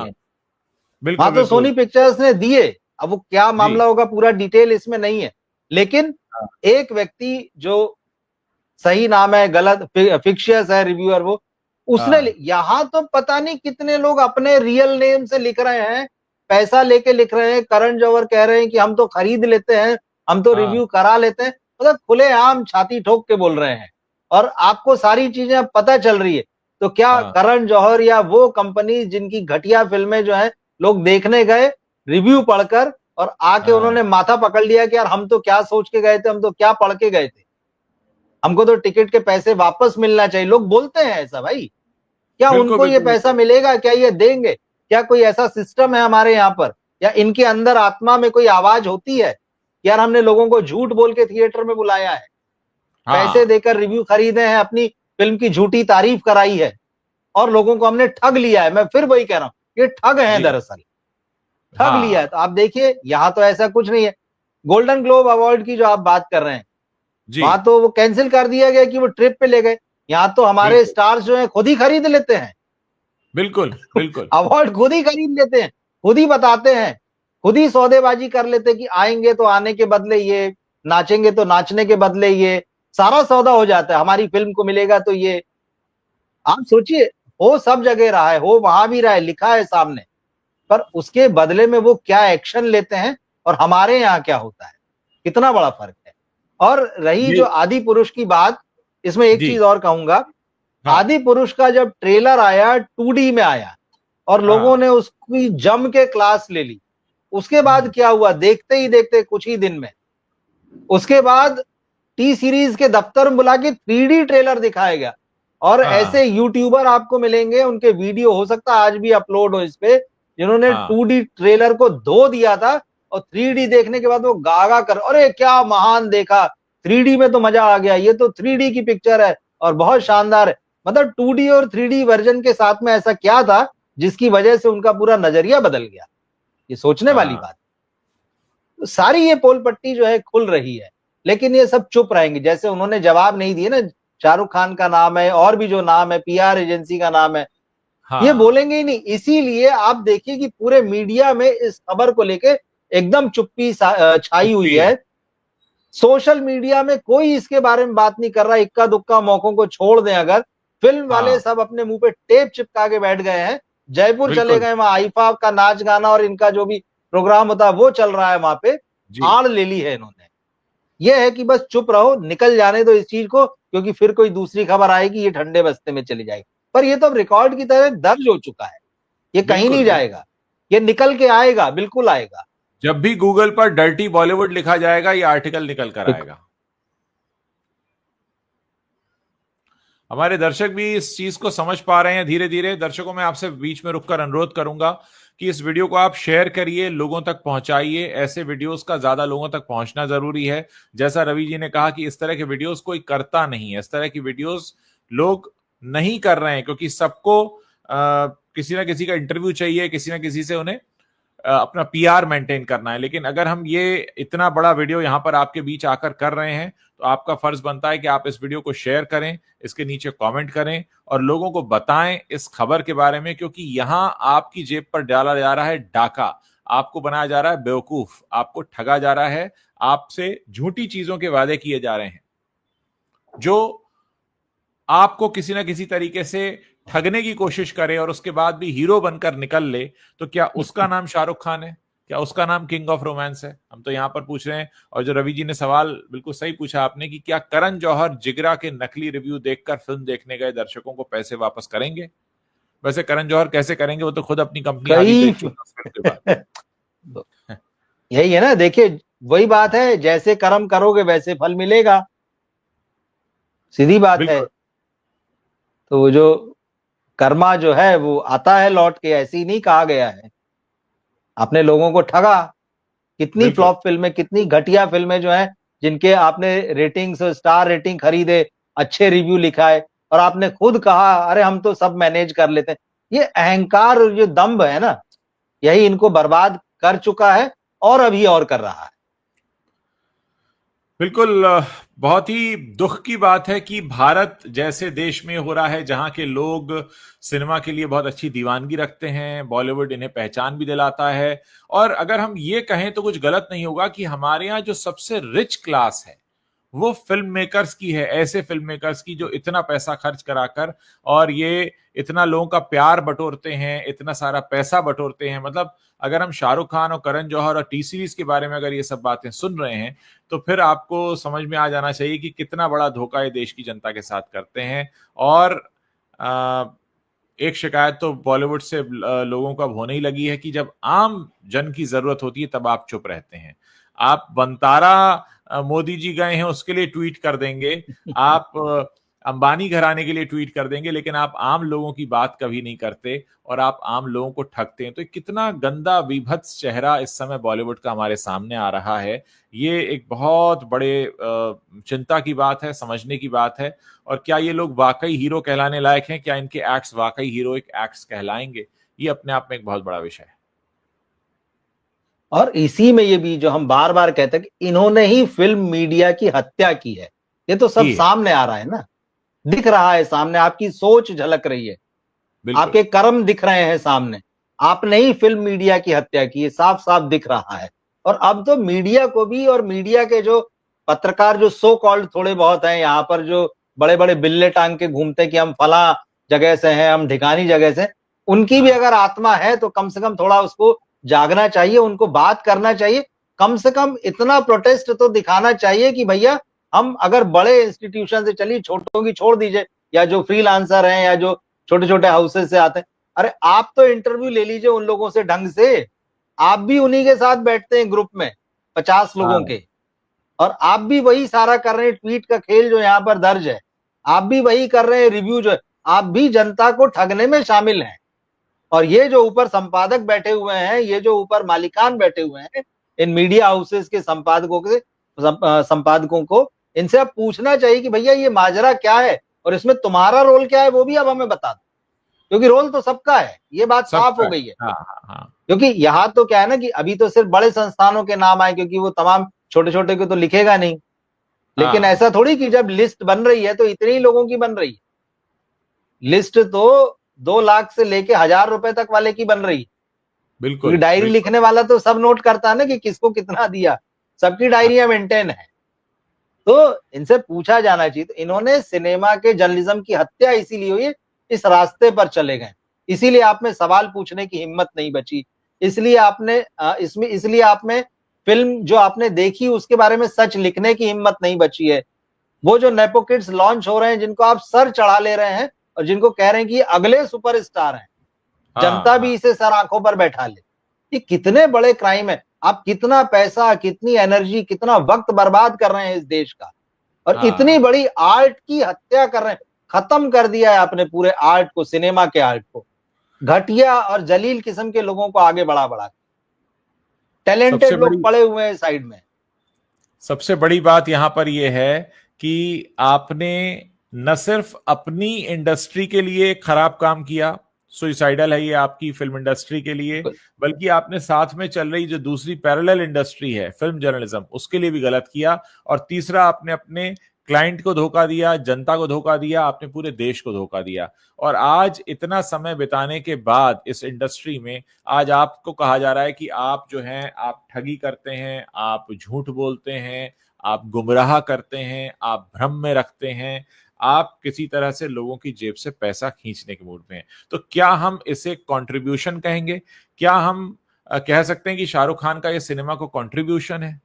हाँ, तो सोनी पिक्चर्स ने दिए। अब वो क्या मामला होगा पूरा डिटेल इसमें नहीं है, लेकिन एक व्यक्ति जो सही नाम है गलत फिक्शियस है रिव्यूअर, वो उसने यहां तो पता नहीं कितने लोग अपने रियल नेम से लिख रहे हैं, पैसा लेके लिख रहे हैं। करण जौहर कह रहे हैं कि हम तो खरीद लेते हैं, हम तो रिव्यू करा लेते हैं, मतलब खुलेआम छाती ठोक के बोल रहे हैं, और आपको सारी चीजें पता चल रही है। तो क्या करण जौहर या वो कंपनी जिनकी घटिया फिल्में जो है लोग देखने गए रिव्यू पढ़कर और आके उन्होंने माथा पकड़ लिया कि यार हम तो क्या सोच के गए थे, हम तो क्या पढ़ के गए थे, हमको तो टिकट के पैसे वापस मिलना चाहिए। लोग बोलते हैं ऐसा। भाई क्या उनको ये पैसा मिलेगा? क्या ये देंगे? क्या कोई ऐसा सिस्टम है हमारे यहाँ पर, या इनके अंदर आत्मा में कोई आवाज होती है, यार हमने लोगों को झूठ बोल के थिएटर में बुलाया है, पैसे देकर रिव्यू खरीदे हैं, अपनी फिल्म की झूठी तारीफ कराई है, और लोगों को हमने ठग लिया है। मैं फिर वही कह रहा हूं, ये ठग हैं, दरअसल ठग लिया है। तो आप देखिए यहां तो ऐसा कुछ नहीं है। गोल्डन ग्लोब अवार्ड की जो आप बात कर रहे हैं, वहां तो वो कैंसिल कर दिया गया कि वो ट्रिप पे ले गए। यहां तो हमारे स्टार्स जो है खुद ही खरीद लेते हैं। बिल्कुल बिल्कुल अवार्ड खुद ही खरीद लेते हैं, खुद ही बताते हैं, खुद ही सौदेबाजी कर लेते हैं कि आएंगे तो आने के बदले ये, नाचेंगे तो नाचने के बदले ये, सारा सौदा हो जाता है। हमारी फिल्म को मिलेगा तो ये। आप सोचिए, हो सब जगह रहा है, हो वहां भी रहा है, लिखा है सामने, पर उसके बदले में वो क्या एक्शन लेते हैं और हमारे यहाँ क्या होता है, कितना बड़ा फर्क है। और रही जो आदि पुरुष की बात, इसमें एक चीज और कहूंगा। आदि पुरुष का जब ट्रेलर आया 2D में आया और लोगों ने उसकी जम के क्लास ले ली, उसके बाद क्या हुआ, देखते ही देखते कुछ ही दिन में उसके बाद टी सीरीज के दफ्तर में बुला के 3D ट्रेलर दिखाया गया। और ऐसे यूट्यूबर आपको मिलेंगे, उनके वीडियो हो सकता है आज भी अपलोड हो इस पे, जिन्होंने 2D ट्रेलर को धो दिया था और 3D देखने के बाद वो गागा कर, अरे क्या महान देखा, 3D में तो मजा आ गया, ये तो 3D की पिक्चर है और बहुत शानदार है। मतलब 2D और 3D वर्जन के साथ में ऐसा क्या था जिसकी वजह से उनका पूरा नजरिया बदल गया? ये सोचने वाली बात। तो सारी ये पोल पट्टी जो है खुल रही है, लेकिन ये सब चुप रहेंगे। जैसे उन्होंने जवाब नहीं दिए ना, शाहरुख खान का नाम है और भी जो नाम है, पीआर एजेंसी का नाम है, ये बोलेंगे ही नहीं। इसीलिए आप देखिए कि पूरे मीडिया में इस खबर को लेके एकदम चुप्पी छाई हुई है। सोशल मीडिया में कोई इसके बारे में बात नहीं कर रहा। इक्का दुक्का मौकों को छोड़ दें अगर, फिल्म वाले सब अपने मुंह पे टेप चिपका के बैठ गए हैं। जयपुर चले गए, वहां आईफा का नाच गाना और इनका जो भी प्रोग्राम होता है वो चल रहा है, वहां पे आड़ ले ली है इन्होंने। ये है कि बस चुप रहो, निकल जाने दो इस चीज को, क्योंकि फिर कोई दूसरी खबर आएगी, ये ठंडे बस्ते में चली जाएगी। पर ये तो अब रिकॉर्ड की तरह दर्ज हो चुका है, ये कहीं नहीं जाएगा, ये निकल के आएगा, बिल्कुल आएगा। जब भी गूगल पर डर्टी बॉलीवुड लिखा जाएगा ये आर्टिकल निकल कर आएगा। हमारे दर्शक भी इस चीज को समझ पा रहे हैं धीरे धीरे। दर्शकों, मैं आपसे बीच में रुककर अनुरोध करूंगा कि इस वीडियो को आप शेयर करिए, लोगों तक पहुंचाइए। ऐसे वीडियोस का ज्यादा लोगों तक पहुंचना जरूरी है। जैसा रवि जी ने कहा कि इस तरह के वीडियोस कोई करता नहीं है, इस तरह की वीडियोस लोग नहीं कर रहे हैं क्योंकि सबको किसी ना किसी का इंटरव्यू चाहिए, किसी ना किसी से उन्हें अपना पीआर मेंटेन करना है। लेकिन अगर हम ये इतना बड़ा वीडियो यहां पर आपके बीच आकर कर रहे हैं तो आपका फर्ज बनता है कि आप इस वीडियो को शेयर करें, इसके नीचे कमेंट करें और लोगों को बताएं इस खबर के बारे में, क्योंकि यहां आपकी जेब पर डाला जा रहा है डाका, आपको बनाया जा रहा है बेवकूफ, आपको ठगा जा रहा है, आपसे झूठी चीजों के वादे किए जा रहे हैं जो आपको किसी ना किसी तरीके से ठगने की कोशिश करे और उसके बाद भी हीरो बनकर निकल ले। तो क्या उसका नाम शाहरुख खान है? क्या उसका नाम किंग ऑफ रोमांस है? हम तो यहां पर पूछ रहे हैं। और जो रवि जी ने सवाल बिल्कुल सही पूछा आपने कि क्या करण जौहर जिगरा के नकली रिव्यू देखकर फिल्म देखने गए दर्शकों को पैसे वापस करेंगे? वैसे करण जौहर कैसे करेंगे, वो तो खुद अपनी कंपनी आधी बेच चुके हैं। यही है ना, देखिए वही बात है, जैसे कर्म करोगे वैसे फल मिलेगा, सीधी बात है। तो वो जो कर्मा जो है वो आता है लौट के, ऐसे ही नहीं कहा गया है। आपने लोगों को ठगा। कितनी फ्लॉप फिल्में, कितनी घटिया फिल्में जो हैं जिनके आपने रेटिंग्स, स्टार रेटिंग खरीदे, अच्छे रिव्यू लिखाए और आपने खुद कहा अरे हम तो सब मैनेज कर लेते हैं। ये अहंकार और जो दंभ है ना, यही इनको बर्बाद कर चुका है और अभी और कर रहा है। बिल्कुल, बहुत ही दुख की बात है कि भारत जैसे देश में हो रहा है जहां के लोग सिनेमा के लिए बहुत अच्छी दीवानगी रखते हैं, बॉलीवुड इन्हें पहचान भी दिलाता है। और अगर हम ये कहें तो कुछ गलत नहीं होगा कि हमारे यहाँ जो सबसे रिच क्लास है वो फिल्म मेकर्स की है, ऐसे फिल्म मेकर्स की जो इतना पैसा खर्च कराकर और ये इतना लोगों का प्यार बटोरते हैं, इतना सारा पैसा बटोरते हैं। मतलब अगर हम शाहरुख खान और करण जौहर और टी सीरीज के बारे में अगर ये सब बातें सुन रहे हैं तो फिर आपको समझ में आ जाना चाहिए कि कितना बड़ा धोखा ये देश की जनता के साथ करते हैं। और एक शिकायत तो बॉलीवुड से लोगों को अब होने ही लगी है कि जब आम जन की जरूरत होती है तब आप चुप रहते हैं। आप बंतारा मोदी जी गए हैं उसके लिए ट्वीट कर देंगे, आप अंबानी घराने के लिए ट्वीट कर देंगे, लेकिन आप आम लोगों की बात कभी नहीं करते और आप आम लोगों को ठगते हैं। तो कितना गंदा विभत्स चेहरा इस समय बॉलीवुड का हमारे सामने आ रहा है। ये एक बहुत बड़े चिंता की बात है, समझने की बात है। और क्या ये लोग वाकई हीरो कहलाने लायक हैं? क्या इनके एक्ट्स वाकई हीरोइक एक्ट्स कहलाएंगे? ये अपने आप में एक बहुत बड़ा विषय है। और इसी में ये भी जो हम बार बार कहते हैं कि इन्होंने ही फिल्म मीडिया की हत्या की है, ये तो सब सामने आ रहा है ना, दिख रहा है सामने, आपकी सोच झलक रही है, आपके कर्म दिख रहे हैं सामने। आपने ही फिल्म मीडिया की हत्या की है, साफ साफ दिख रहा है। और अब तो मीडिया को भी, और मीडिया के जो पत्रकार जो सो कॉल्ड थोड़े बहुत हैं यहाँ पर, जो बड़े बड़े बिल्ले टांग के घूमते कि हम फला जगह से हैं, हम ढिकानी जगह से, उनकी भी अगर आत्मा है तो कम से कम थोड़ा उसको जागना चाहिए, उनको बात करना चाहिए। कम से कम इतना प्रोटेस्ट तो दिखाना चाहिए कि भैया हम अगर बड़े इंस्टीट्यूशन से, चलिए छोटों की छोड़ दीजिए, या जो फ्रीलांसर हैं या जो छोटे छोटे हाउसेस से आते हैं, अरे आप तो इंटरव्यू ले लीजिए उन लोगों से ढंग से। आप भी उन्हीं के साथ बैठते हैं ग्रुप में 50 लोगों के, और आप भी वही सारा कर रहे हैं, ट्वीट का खेल जो यहाँ पर दर्ज है, आप भी वही कर रहे हैं, रिव्यू जो है, आप भी जनता को ठगने में शामिल हैं। और ये जो ऊपर संपादक बैठे हुए हैं, ये जो ऊपर मालिकान बैठे हुए हैं इन मीडिया हाउसेस के संपादकों को, इनसे अब पूछना चाहिए कि भैया ये माजरा क्या है और इसमें तुम्हारा रोल क्या है, वो भी अब हमें बता दो, क्योंकि रोल तो सबका है, ये बात साफ हो गई है। क्योंकि यहाँ तो क्या है ना कि अभी तो सिर्फ बड़े संस्थानों के नाम आए, क्योंकि वो तमाम छोटे छोटे को तो लिखेगा नहीं। लेकिन ऐसा थोड़ी कि जब लिस्ट बन रही है तो इतने ही लोगों की बन रही है, लिस्ट तो 2 लाख से लेके 1000 रुपए तक वाले की बन रही। बिल्कुल, डायरी लिखने वाला तो सब नोट करता है ना कि किसको कितना दिया, सबकी डायरियां मेंटेन है। तो इनसे पूछा जाना चाहिए। तो इन्होंने सिनेमा के जर्नलिज्म की हत्या इसीलिए हुई है, इस रास्ते पर चले गए, इसीलिए आप में सवाल पूछने की हिम्मत नहीं बची, इसलिए आप में फिल्म जो आपने देखी उसके बारे में सच लिखने की हिम्मत नहीं बची है। वो जो नेपो किड्स लॉन्च हो रहे हैं, जिनको आप सर चढ़ा ले रहे हैं और जिनको कह रहे हैं कि ये अगले सुपरस्टार हैं, जनता भी इसे सर आंखों पर बैठा ले, ये कितने बड़े क्राइम है। आप कितना पैसा, कितनी एनर्जी, कितना वक्त बर्बाद कर रहे हैं इस देश का, और इतनी बड़ी आर्ट की हत्या कर रहे हैं। खत्म कर दिया है आपने पूरे आर्ट को, सिनेमा के आर्ट को। घटिया और जलील किस्म के लोगों को आगे बढ़ा बढ़ा, टैलेंटेड लोग पड़े हुए हैं साइड में। सबसे बड़ी बात यहां पर यह है कि आपने न सिर्फ अपनी इंडस्ट्री के लिए खराब काम किया, सुइसाइडल है ये आपकी फिल्म इंडस्ट्री के लिए, बल्कि आपने साथ में चल रही जो दूसरी पैरेलल इंडस्ट्री है फिल्म जर्नलिज्म, उसके लिए भी गलत किया। और तीसरा, आपने अपने क्लाइंट को धोखा दिया, जनता को धोखा दिया, आपने पूरे देश को धोखा दिया। और आज इतना समय बिताने के बाद इस इंडस्ट्री में आज आपको कहा जा रहा है कि आप जो हैं आप ठगी करते हैं, आप झूठ बोलते हैं, आप गुमराह करते हैं, आप भ्रम में रखते हैं, आप किसी तरह से लोगों की जेब से पैसा खींचने के मूड में हैं। तो क्या हम इसे कंट्रीब्यूशन कहेंगे? क्या हम कह सकते हैं कि शाहरुख खान का ये सिनेमा को कंट्रीब्यूशन है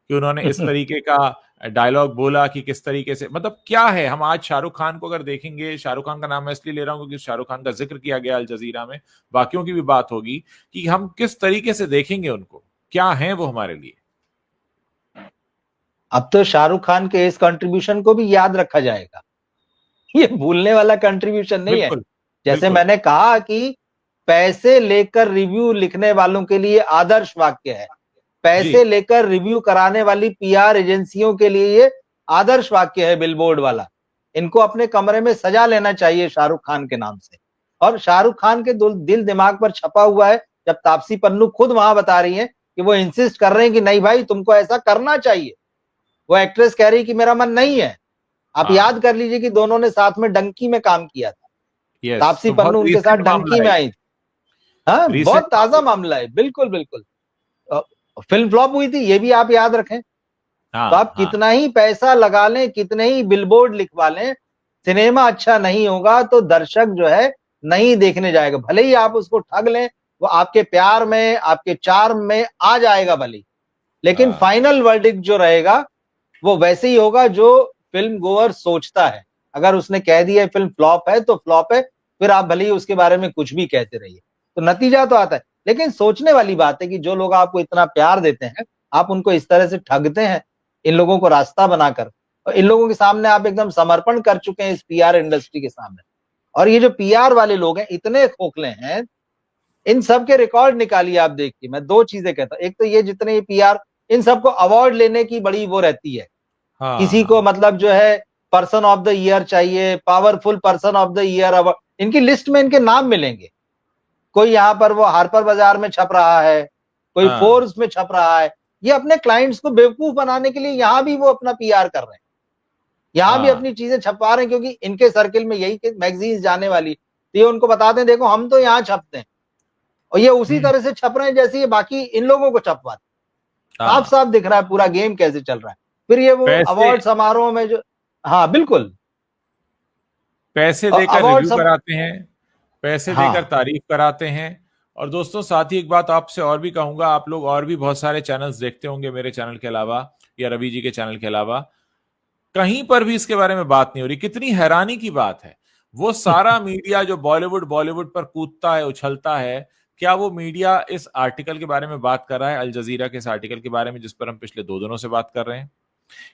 कि उन्होंने इस तरीके का डायलॉग बोला कि किस तरीके से, मतलब क्या है? हम आज शाहरुख खान को अगर देखेंगे, शाहरुख खान का नाम मैं इसलिए ले रहा हूं क्योंकि शाहरुख खान का जिक्र किया गया अल जजीरा में, बाकियों की भी बात होगी कि हम किस तरीके से देखेंगे उनको, क्या है वो हमारे लिए। अब तो शाहरुख खान के इस कंट्रीब्यूशन को भी याद रखा जाएगा, ये भूलने वाला कंट्रीब्यूशन नहीं है। जैसे मैंने कहा कि पैसे लेकर रिव्यू लिखने वालों के लिए आदर्श वाक्य है, पैसे लेकर रिव्यू कराने वाली पीआर एजेंसियों के लिए ये आदर्श वाक्य है बिलबोर्ड वाला। इनको अपने कमरे में सजा लेना चाहिए शाहरुख खान के नाम से। और शाहरुख खान के दिल दिमाग पर छपा हुआ है, जब तापसी पन्नू खुद वहां बता रही है कि वो इंसिस्ट कर रहे हैं कि नहीं भाई तुमको ऐसा करना चाहिए, वो एक्ट्रेस कह रही कि मेरा मन नहीं है। आप याद कर लीजिए कि दोनों ने साथ में डंकी में काम किया था। तापसी पन्नू उनके साथ डंकी में आई थी। हाँ, बहुत ताजा मामला है, बिल्कुल बिल्कुल। फिल्म फ्लॉप हुई थी, ये भी आप याद रखें। तो आप कितना ही पैसा लगा लें, कितने ही बिलबोर्ड लिखवा लें, सिनेमा अच्छा नहीं होगा तो दर्शक जो है नहीं देखने जाएगा। भले ही आप उसको ठग लें, वो आपके प्यार में, आपके चार्म में आ जाएगा भले, लेकिन फाइनल वर्डिक्ट जो रहेगा वो वैसे ही होगा जो फिल्म गोअर सोचता है। अगर उसने कह दिया फिल्म फ्लॉप है तो फ्लॉप है, फिर आप भले ही उसके बारे में कुछ भी कहते रहिए, तो नतीजा तो आता है। लेकिन सोचने वाली बात है कि जो लोग आपको इतना प्यार देते हैं, आप उनको इस तरह से ठगते हैं, इन लोगों को रास्ता बनाकर, और इन लोगों के सामने आप एकदम समर्पण कर चुके हैं इस पीआर इंडस्ट्री के सामने। और ये जो पीआर वाले लोग हैं इतने खोखले हैं, इन सब के रिकॉर्ड निकालिए आप देखिए। मैं दो चीजें कहता हूं, एक तो ये जितने ये पीआर, इन सबको अवार्ड लेने की बड़ी वो रहती है। किसी को मतलब जो है पर्सन ऑफ द ईयर चाहिए, powerful person of the year award, इनकी लिस्ट में इनके नाम मिलेंगे। कोई यहाँ पर वो हार्पर बाजार में छप रहा है, कोई फोर्ब्स में छप रहा है। ये अपने क्लाइंट्स को बेवकूफ बनाने के लिए यहाँ भी वो अपना पीआर कर रहे हैं, यहाँ भी अपनी चीजें छपवा रहे हैं, क्योंकि इनके सर्किल में यही मैगजीन जाने वाली, तो ये उनको बताते हैं देखो हम तो यहाँ छपते हैं, और ये उसी तरह से छप रहे हैं जैसे ये बाकी इन लोगों को छपवाते। साफ साफ दिख रहा है पूरा गेम कैसे चल रहा है। फिर ये वो अवार्ड समारोह में जो, हाँ बिल्कुल, पैसे देकर रिव्यू कराते हैं, पैसे देकर तारीफ कराते हैं। और दोस्तों साथ ही एक बात आपसे और भी कहूंगा, आप लोग और भी बहुत सारे चैनल्स देखते होंगे मेरे चैनल के अलावा या रवि जी के चैनल के अलावा, कहीं पर भी इसके बारे में बात नहीं हो रही। कितनी हैरानी की बात है, वो सारा मीडिया जो बॉलीवुड पर कूदता है, उछलता है, क्या वो मीडिया इस आर्टिकल के बारे में बात कर रहा है, अल जजीरा के इस आर्टिकल के बारे में जिस पर हम पिछले 2 दिनों से बात कर रहे हैं?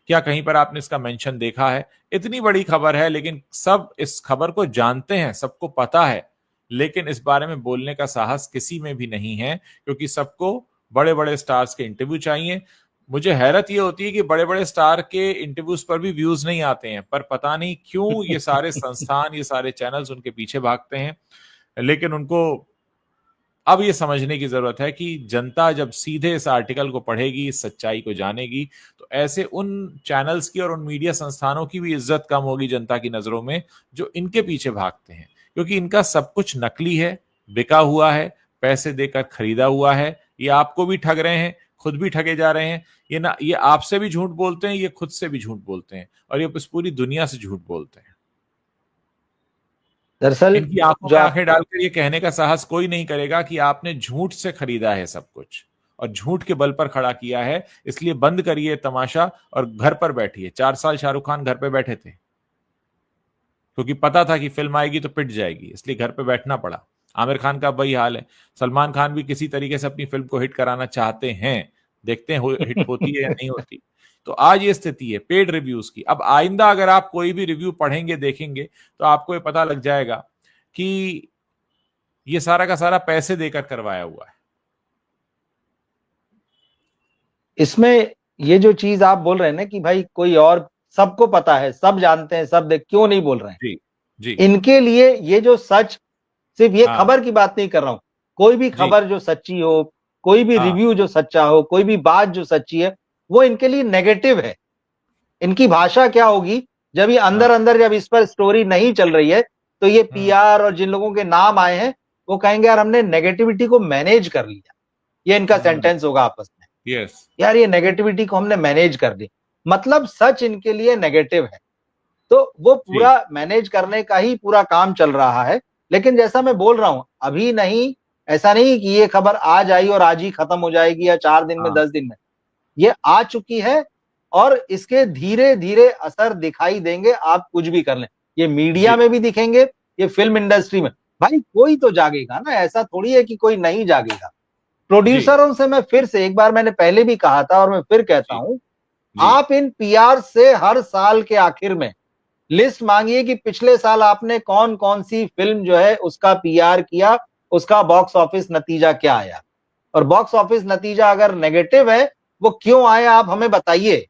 क्या कहीं पर आपने इसका मेंशन देखा है? इतनी बड़ी खबर है, लेकिन सब इस खबर को जानते हैं, सबको पता है, लेकिन इस बारे में बोलने का साहस किसी में भी नहीं है, क्योंकि सबको बड़े बड़े स्टार्स के इंटरव्यू चाहिए। मुझे हैरत ये होती है कि बड़े बड़े स्टार के इंटरव्यूज पर भी व्यूज नहीं आते हैं, पर पता नहीं क्यों ये सारे संस्थान, ये सारे चैनल्स उनके पीछे भागते हैं। लेकिन उनको अब ये समझने की जरूरत है कि जनता जब सीधे इस आर्टिकल को पढ़ेगी, इस सच्चाई को जानेगी, तो ऐसे उन चैनल्स की और उन मीडिया संस्थानों की भी इज्जत कम होगी जनता की नजरों में जो इनके पीछे भागते हैं, क्योंकि इनका सब कुछ नकली है, बिका हुआ है, पैसे देकर खरीदा हुआ है। ये आपको भी ठग रहे हैं, खुद भी ठगे जा रहे हैं। ये आपसे भी झूठ बोलते हैं, ये खुद से भी झूठ बोलते हैं, और ये इस पूरी दुनिया से झूठ बोलते हैं। दरअसल इनकी आंखों में आंखें डालकर ये कहने का साहस कोई नहीं करेगा कि आपने झूठ से खरीदा है सब कुछ और झूठ के बल पर खड़ा किया है। इसलिए बंद करिए तमाशा और घर पर बैठिए। 4 साल शाहरुख खान घर पे बैठे थे, क्योंकि पता था कि फिल्म आएगी तो पिट जाएगी, इसलिए घर पे बैठना पड़ा। आमिर खान का वही हाल है। सलमान खान भी किसी तरीके से अपनी फिल्म को हिट कराना चाहते हैं, देखते हैं हिट होती है या नहीं होती। तो आज ये स्थिति है पेड रिव्यूज की। अब आइंदा अगर आप कोई भी रिव्यू पढ़ेंगे देखेंगे तो आपको ये पता लग जाएगा कि ये सारा का सारा पैसे देकर करवाया हुआ है। इसमें ये जो चीज आप बोल रहे हैं ना कि भाई कोई और, सबको पता है, सब जानते हैं, सब देख, क्यों नहीं बोल रहे हैं? जी जी। इनके लिए ये जो सच, सिर्फ ये हाँ खबर की बात नहीं कर रहा हूं, कोई भी जी। खबर जो सच्ची हो, कोई भी हाँ रिव्यू जो सच्चा हो, कोई भी बात जो सच्ची है, वो इनके लिए नेगेटिव है। इनकी भाषा क्या होगी, जब ये अंदर हाँ अंदर, जब इस पर स्टोरी नहीं चल रही है, तो ये हम्म, पीआर और जिन लोगों के नाम आए हैं, वो कहेंगे यार हमने नेगेटिविटी को मैनेज कर लिया। ये इनका सेंटेंस होगा आपस में, यस यार ये नेगेटिविटी को हमने मैनेज कर दी। मतलब सच इनके लिए नेगेटिव है, तो वो जी। पूरा मैनेज करने का ही पूरा काम चल रहा है। लेकिन जैसा मैं बोल रहा हूं, अभी नहीं, ऐसा नहीं कि ये खबर आज आई और आज ही खत्म हो जाएगी या 4 दिन में, हाँ 10 दिन में। ये आ चुकी है और इसके धीरे धीरे असर दिखाई देंगे, आप कुछ भी कर लें। ये मीडिया जी में भी दिखेंगे, ये फिल्म इंडस्ट्री में। भाई कोई तो जागेगा ना, ऐसा थोड़ी है कि कोई नहीं जागेगा। जी प्रोड्यूसरों से मैं फिर से एक बार, मैंने पहले भी कहा था और मैं फिर कहता जी हूं, जी। आप इन पीआर से हर साल के आखिर में लिस्ट मांगिए कि पिछले साल आपने कौन कौन सी फिल्म जो है उसका पीआर किया, उसका बॉक्स ऑफिस नतीजा क्या आया। और बॉक्स ऑफिस नतीजा अगर नेगेटिव है, वो क्यों आया आप हमें बताइए।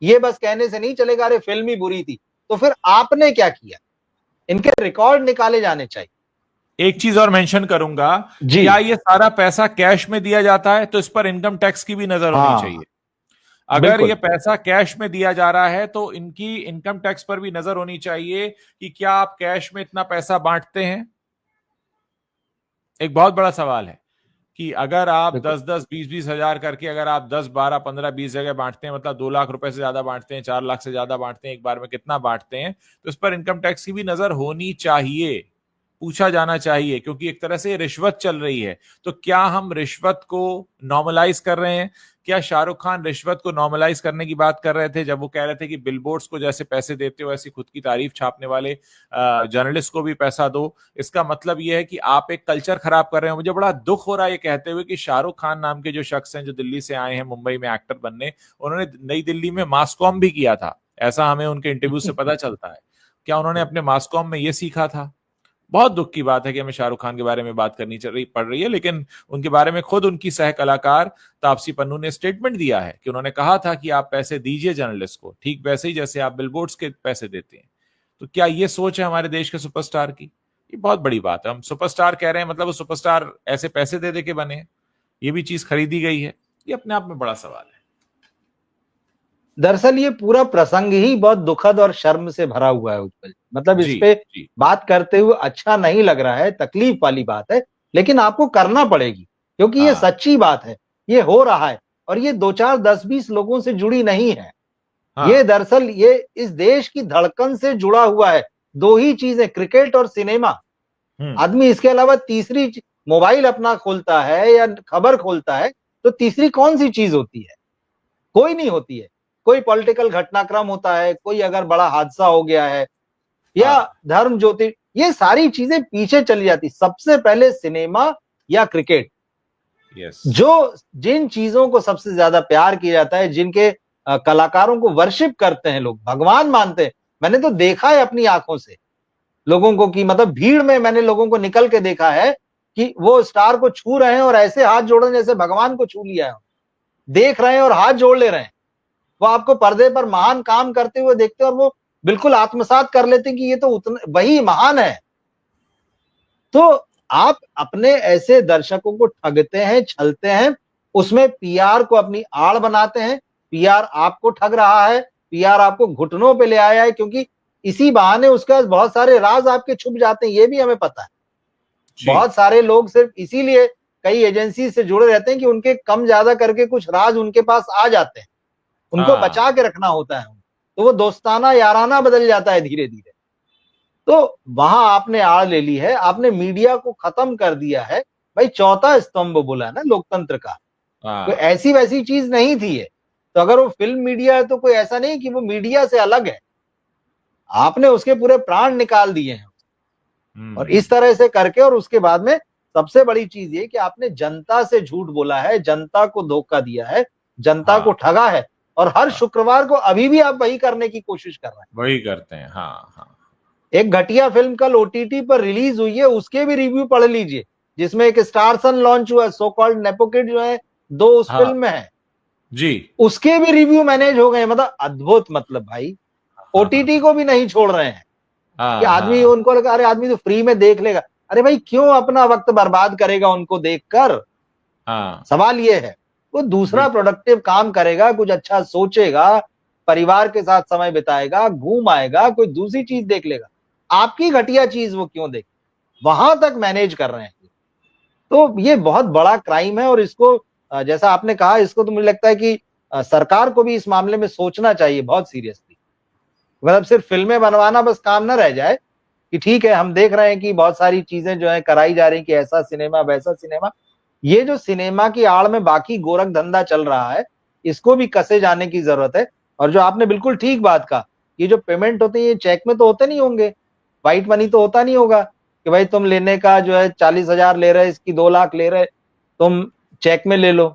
ये बस कहने से नहीं चलेगा अरे फिल्म ही बुरी थी, तो फिर आपने क्या किया। इनके रिकॉर्ड निकाले जाने चाहिए। एक चीज और मेंशन करूंगा, जी। क्या ये सारा पैसा कैश में दिया जाता है तो इस पर इनकम टैक्स की भी नजर होनी हाँ चाहिए। अगर ये बिल्कुल। पैसा कैश में दिया जा रहा है तो इनकी इनकम टैक्स पर भी नजर होनी चाहिए कि क्या आप कैश में इतना पैसा बांटते हैं। एक बहुत बड़ा सवाल है कि अगर आप बिल्कुल। 10-10 20-20 हजार करके अगर आप 10-12-15-20 जगह बांटते हैं, मतलब 2 लाख रुपए से ज्यादा बांटते हैं, 4 लाख से ज्यादा बांटते हैं, एक बार में कितना बांटते हैं, तो इस पर इनकम टैक्स की भी नजर होनी चाहिए, पूछा जाना चाहिए, क्योंकि एक तरह से रिश्वत चल रही है। तो क्या हम रिश्वत को नॉर्मलाइज कर रहे हैं? क्या शाहरुख खान रिश्वत को नॉर्मलाइज करने की बात कर रहे थे जब वो कह रहे थे कि बिलबोर्ड्स को जैसे पैसे देते हो ऐसी खुद की तारीफ छापने वाले जर्नलिस्ट को भी पैसा दो? इसका मतलब यह है कि आप एक कल्चर खराब कर रहे हो। मुझे बड़ा दुख हो रहा है ये कहते हुए कि शाहरुख खान नाम के जो शख्स हैं जो दिल्ली से आए हैं मुंबई में एक्टर बनने, उन्होंने नई दिल्ली में मास कॉम भी किया था, ऐसा हमें उनके इंटरव्यू से पता चलता है। क्या उन्होंने अपने मास कॉम में ये सीखा था? बहुत दुख की बात है कि हमें शाहरुख खान के बारे में बात करनी पड़ रही है, लेकिन उनके बारे में खुद उनकी सह कलाकार तापसी पन्नू ने स्टेटमेंट दिया है कि उन्होंने कहा था कि आप पैसे दीजिए जर्नलिस्ट को, ठीक वैसे ही जैसे आप बिलबोर्ड्स के पैसे देते हैं। तो क्या ये सोच है हमारे देश के सुपरस्टार की? ये बहुत बड़ी बात है। हम सुपरस्टार कह रहे हैं, मतलब वो सुपरस्टार ऐसे पैसे दे दे के बने हैं, ये भी चीज खरीदी गई है, ये अपने आप में बड़ा सवाल है। दरअसल ये पूरा प्रसंग ही बहुत दुखद और शर्म से भरा हुआ है उत्पल। मतलब इस जी पे जी। बात करते हुए अच्छा नहीं लग रहा है, तकलीफ वाली बात है, लेकिन आपको करना पड़ेगी क्योंकि ये हाँ सच्ची बात है। ये हो रहा है और ये 2 4 10 20 लोगों से जुड़ी नहीं है। ये हाँ। दरअसल ये इस देश की धड़कन से जुड़ा हुआ है। दो ही चीजें, क्रिकेट और सिनेमा। हम्म। आदमी इसके अलावा तीसरी मोबाइल अपना खोलता है या खबर खोलता है तो तीसरी कौन सी चीज होती है? कोई नहीं होती है। कोई पॉलिटिकल घटनाक्रम होता है, कोई अगर बड़ा हादसा हो गया है या हाँ। धर्म ज्योति, ये सारी चीजें पीछे चली जाती, सबसे पहले सिनेमा या क्रिकेट। यस। जो जिन चीजों को सबसे ज्यादा प्यार किया जाता है, जिनके कलाकारों को वर्शिप करते हैं लोग, भगवान मानते हैं। मैंने तो देखा है अपनी आंखों से लोगों को, कि मतलब भीड़ में मैंने लोगों को निकल के देखा है कि वो स्टार को छू रहे हैं और ऐसे हाथ जोड़ रहे हैं जैसे भगवान को छू लिया है, देख रहे हैं और हाथ जोड़ ले रहे हैं। वो आपको पर्दे पर महान काम करते हुए देखते हैं और वो बिल्कुल आत्मसात कर लेते हैं कि ये तो उतना वही महान है। तो आप अपने ऐसे दर्शकों को ठगते हैं, छलते हैं, उसमें पीआर को अपनी आड़ बनाते हैं। पीआर आपको ठग रहा है, पीआर आपको घुटनों पे ले आया है, क्योंकि इसी बहाने उसका बहुत सारे राज आपके छुप जाते हैं, ये भी हमें पता है। जी। बहुत सारे लोग सिर्फ इसीलिए कई एजेंसी से जुड़े रहते हैं कि उनके कम ज्यादा करके कुछ राज उनके पास आ जाते हैं, उनको हाँ। बचा के रखना होता है। तो वो दोस्ताना याराना बदल जाता है धीरे धीरे। तो वहां आपने आड़ ले ली है, आपने मीडिया को खत्म कर दिया है। भाई चौथा स्तंभ बोला ना लोकतंत्र का, कोई हाँ। ऐसी वैसी चीज नहीं थी ये। तो अगर वो फिल्म मीडिया है तो कोई ऐसा नहीं कि वो मीडिया से अलग है, आपने उसके पूरे प्राण निकाल दिए हैं। और इस तरह से करके, और उसके बाद में सबसे बड़ी चीज ये कि आपने जनता से झूठ बोला है, जनता को धोखा दिया है। जनता को ठगा है, और हर शुक्रवार को अभी भी आप वही करने की कोशिश कर रहे हैं। वही करते हैं। हाँ हाँ। एक घटिया फिल्म कल ओटीटी पर रिलीज हुई है, उसके भी रिव्यू पढ़ लीजिए, जिसमें एक स्टार सन लॉन्च हुआ, सो कॉल्ड नेपो किड जो है, 2 उस हाँ फिल्म में है, जी। उसके भी रिव्यू मैनेज हो गए। मतलब अद्भुत, मतलब भाई हाँ हाँ ओटीटी को भी नहीं छोड़ रहे हैं कि हाँ आदमी, हाँ उनको लगा अरे आदमी तो फ्री में देख लेगा। अरे भाई क्यों अपना वक्त बर्बाद करेगा उनको देखकर? हाँ। सवाल ये है, वो दूसरा बिल्कुल। प्रोडक्टिव काम करेगा, कुछ अच्छा सोचेगा, परिवार के साथ समय बिताएगा, घूम आएगा, कोई दूसरी चीज देख लेगा। आपकी घटिया चीज वो क्यों देखे? वहां तक मैनेज कर रहे हैं। तो ये बहुत बड़ा क्राइम है, और इसको जैसा आपने कहा, इसको तो मुझे लगता है कि सरकार को भी इस मामले में सोचना चाहिए बहुत सीरियसली। मतलब सिर्फ फिल्में बनवाना बस काम ना रह जाए कि ठीक है हम देख रहे हैं कि बहुत सारी चीजें जो है कराई जा रही कि ऐसा सिनेमा वैसा सिनेमा। ये जो सिनेमा की आड़ में बाकी गोरख धंधा चल रहा है, इसको भी कसे जाने की जरूरत है। और जो आपने बिल्कुल ठीक बात कहा, ये जो पेमेंट होते हैं ये चेक में तो होते नहीं होंगे, व्हाइट मनी तो होता नहीं होगा कि भाई तुम लेने का जो है 40,000 ले रहे, इसकी 2 लाख ले रहे, तुम चेक में ले लो।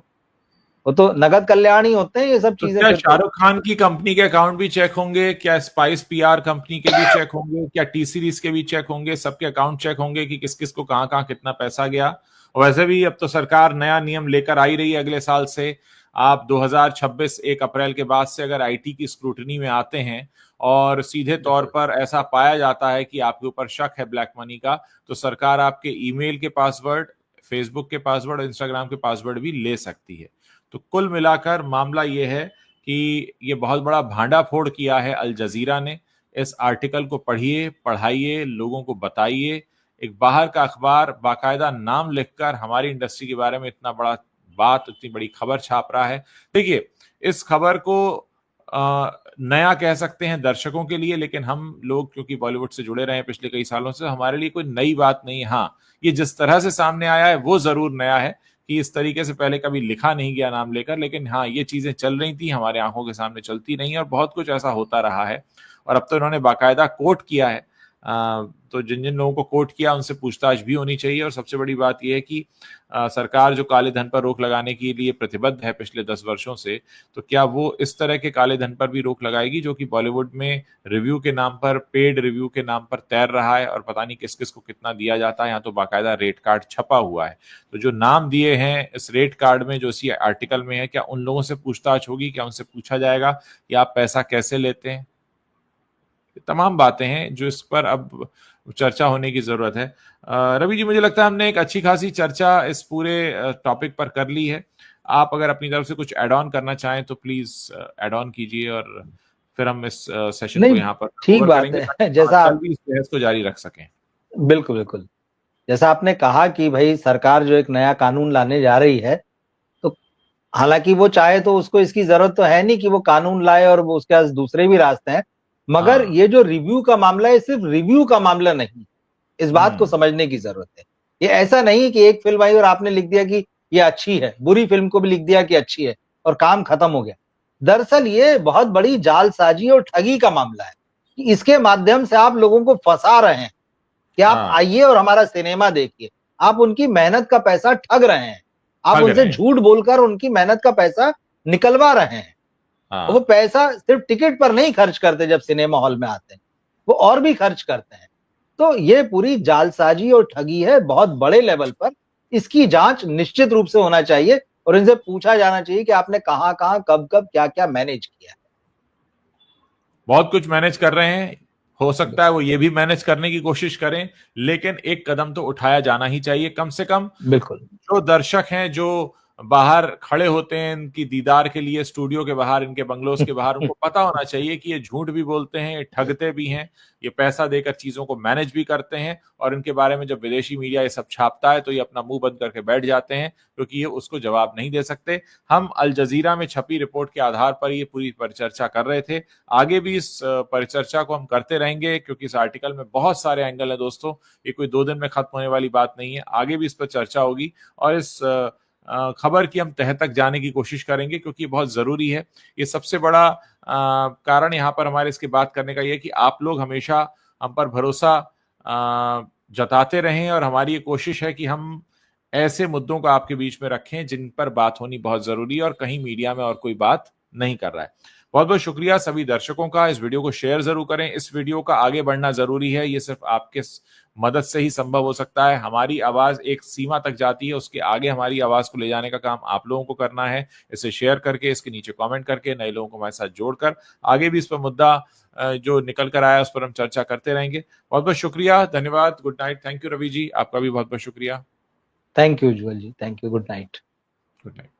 वो तो नगद कल्याण ही होते हैं ये सब तो चीजें क्या फिर तो। शाहरुख खान की कंपनी के अकाउंट भी चेक होंगे? क्या स्पाइस पीआर कंपनी के भी चेक होंगे? क्या टी सीरीज के भी चेक होंगे? सबके अकाउंट चेक होंगे कि किस किस को कहाँ कहाँ कितना पैसा गया? और वैसे भी अब तो सरकार नया नियम लेकर आई रही है अगले साल से। आप 2026 1 अप्रैल के बाद से अगर आईटी की स्क्रूटनी में आते हैं और सीधे तौर पर ऐसा पाया जाता है कि आपके ऊपर शक है ब्लैक मनी का, तो सरकार आपके ईमेल के पासवर्ड, फेसबुक के पासवर्ड और इंस्टाग्राम के पासवर्ड भी ले सकती है। तो कुल मिलाकर मामला ये है कि ये बहुत बड़ा भांडा फोड़ किया है अल जजीरा ने। इस आर्टिकल को पढ़िए, पढ़ाइए, लोगों को बताइए। एक बाहर का अखबार बाकायदा नाम लिखकर हमारी इंडस्ट्री के बारे में इतना बड़ा बात, इतनी बड़ी खबर छाप रहा है। देखिए, इस खबर को नया कह सकते हैं दर्शकों के लिए, लेकिन हम लोग क्योंकि बॉलीवुड से जुड़े रहे हैं पिछले कई सालों से, हमारे लिए कोई नई बात नहीं है। हाँ, ये जिस तरह से सामने आया है वो जरूर नया है कि इस तरीके से पहले कभी लिखा नहीं गया नाम लेकर, लेकिन हाँ, ये चीजें चल रही थी, हमारे आंखों के सामने चलती रही और बहुत कुछ ऐसा होता रहा है। और अब तो इन्होंने बाकायदा कोर्ट किया है। तो जिन जिन लोगों को कोर्ट किया उनसे पूछताछ भी होनी चाहिए। और सबसे बड़ी बात यह है कि सरकार जो काले धन पर रोक लगाने के लिए प्रतिबद्ध है पिछले 10 वर्षों से, तो क्या वो इस तरह के काले धन पर भी रोक लगाएगी जो कि बॉलीवुड में रिव्यू के नाम पर, पेड रिव्यू के नाम पर तैर रहा है और पता नहीं किस किस को कितना दिया जाता है। यहाँ तो बाकायदा रेट कार्ड छपा हुआ है। तो जो नाम दिए हैं इस रेट कार्ड में, जो इसी आर्टिकल में है, क्या उन लोगों से पूछताछ होगी? क्या उनसे पूछा जाएगा कि आप पैसा कैसे लेते हैं? तमाम बातें हैं जो इस पर अब चर्चा होने की जरूरत है। रवि जी, मुझे लगता है हमने एक अच्छी खासी चर्चा इस पूरे टॉपिक पर कर ली है। आप अगर अपनी तरफ से कुछ ऐड ऑन करना चाहें तो प्लीज ऐड ऑन कीजिए, और फिर हम इस सेशन को नहीं, यहाँ पर ठीक ओवर बात करेंगे है। ताकि हम जैसा कल आप, भी इस बहस को जारी रख सकें। बिल्कुल बिल्कुल, जैसा आपने कहा कि भाई सरकार जो एक नया कानून लाने जा रही है, तो हालांकि वो चाहे तो उसको इसकी जरूरत तो है नहीं कि वो कानून लाए, और वो उसके पास दूसरे भी रास्ते हैं। मगर हाँ। ये जो रिव्यू का मामला है, सिर्फ रिव्यू का मामला नहीं, इस बात को हम्म। समझने की जरूरत है। ये ऐसा नहीं कि एक फिल्म आई और आपने लिख दिया कि ये अच्छी है, बुरी फिल्म को भी लिख दिया कि अच्छी है, और काम खत्म हो गया। दरअसल ये बहुत बड़ी जालसाजी और ठगी का मामला है कि इसके माध्यम से आप लोगों को फंसा रहे हैं कि आप हाँ, आइए और हमारा सिनेमा देखिए। आप उनकी मेहनत का पैसा ठग रहे हैं, आप ठग उनसे रहे हैं। झूठ बोलकर उनकी मेहनत का पैसा निकलवा रहे हैं। वो हाँ। पैसा सिर्फ टिकट पर नहीं खर्च करते जब सिनेमा हॉल में आते हैं, वो और भी खर्च करते हैं। तो ये पूरी जालसाजी और ठगी है बहुत बड़े लेवल पर। इसकी जांच निश्चित रूप से होना चाहिए, और इनसे पूछा जाना चाहिए कि आपने कहां कहां कब कब क्या क्या मैनेज किया बहुत कुछ मैनेज कर रहे हैं, हो सकता है वो ये भी मैनेज करने की कोशिश करें, लेकिन एक कदम तो उठाया जाना ही चाहिए। कम से कम है। बिल्कुल जो दर्शक हैं, जो बाहर खड़े होते हैं इनकी दीदार के लिए, स्टूडियो के बाहर, इनके बंगलोज के बाहर, उनको पता होना चाहिए कि ये झूठ भी बोलते हैं, ये ठगते भी हैं, ये पैसा देकर चीजों को मैनेज भी करते हैं। और इनके बारे में जब विदेशी मीडिया ये सब छापता है तो ये अपना मुंह बंद करके बैठ जाते हैं, क्योंकि ये उसको जवाब नहीं दे सकते। हम अल जजीरा में छपी रिपोर्ट के आधार पर ये पूरी परिचर्चा कर रहे थे। आगे भी इस परिचर्चा को हम करते रहेंगे, क्योंकि इस आर्टिकल में बहुत सारे एंगल है दोस्तों। ये कोई 2 दिन में खत्म होने वाली बात नहीं है। आगे भी इस पर चर्चा होगी और इस खबर की हम तह तक जाने की कोशिश करेंगे, क्योंकि बहुत जरूरी है। ये सबसे बड़ा कारण यहाँ पर हमारे इसके बात करने का ये है कि आप लोग हमेशा हम पर भरोसा जताते रहें, और हमारी ये कोशिश है कि हम ऐसे मुद्दों को आपके बीच में रखें जिन पर बात होनी बहुत जरूरी है और कहीं मीडिया में और कोई बात नहीं कर रहा है। बहुत बहुत शुक्रिया सभी दर्शकों का। इस वीडियो को शेयर जरूर करें। इस वीडियो का आगे बढ़ना जरूरी है। ये सिर्फ आपके मदद से ही संभव हो सकता है। हमारी आवाज एक सीमा तक जाती है, उसके आगे हमारी आवाज को ले जाने का काम आप लोगों को करना है। इसे शेयर करके, इसके नीचे कमेंट करके, नए लोगों को हमारे साथ जोड़कर आगे भी इस पर मुद्दा जो निकल कर आया उस पर हम चर्चा करते रहेंगे। बहुत बहुत शुक्रिया, धन्यवाद, good night. Thank you Ravi ji, आपका भी बहुत बहुत शुक्रिया। Thank you Ujjwal ji, thank you, good night. Good night.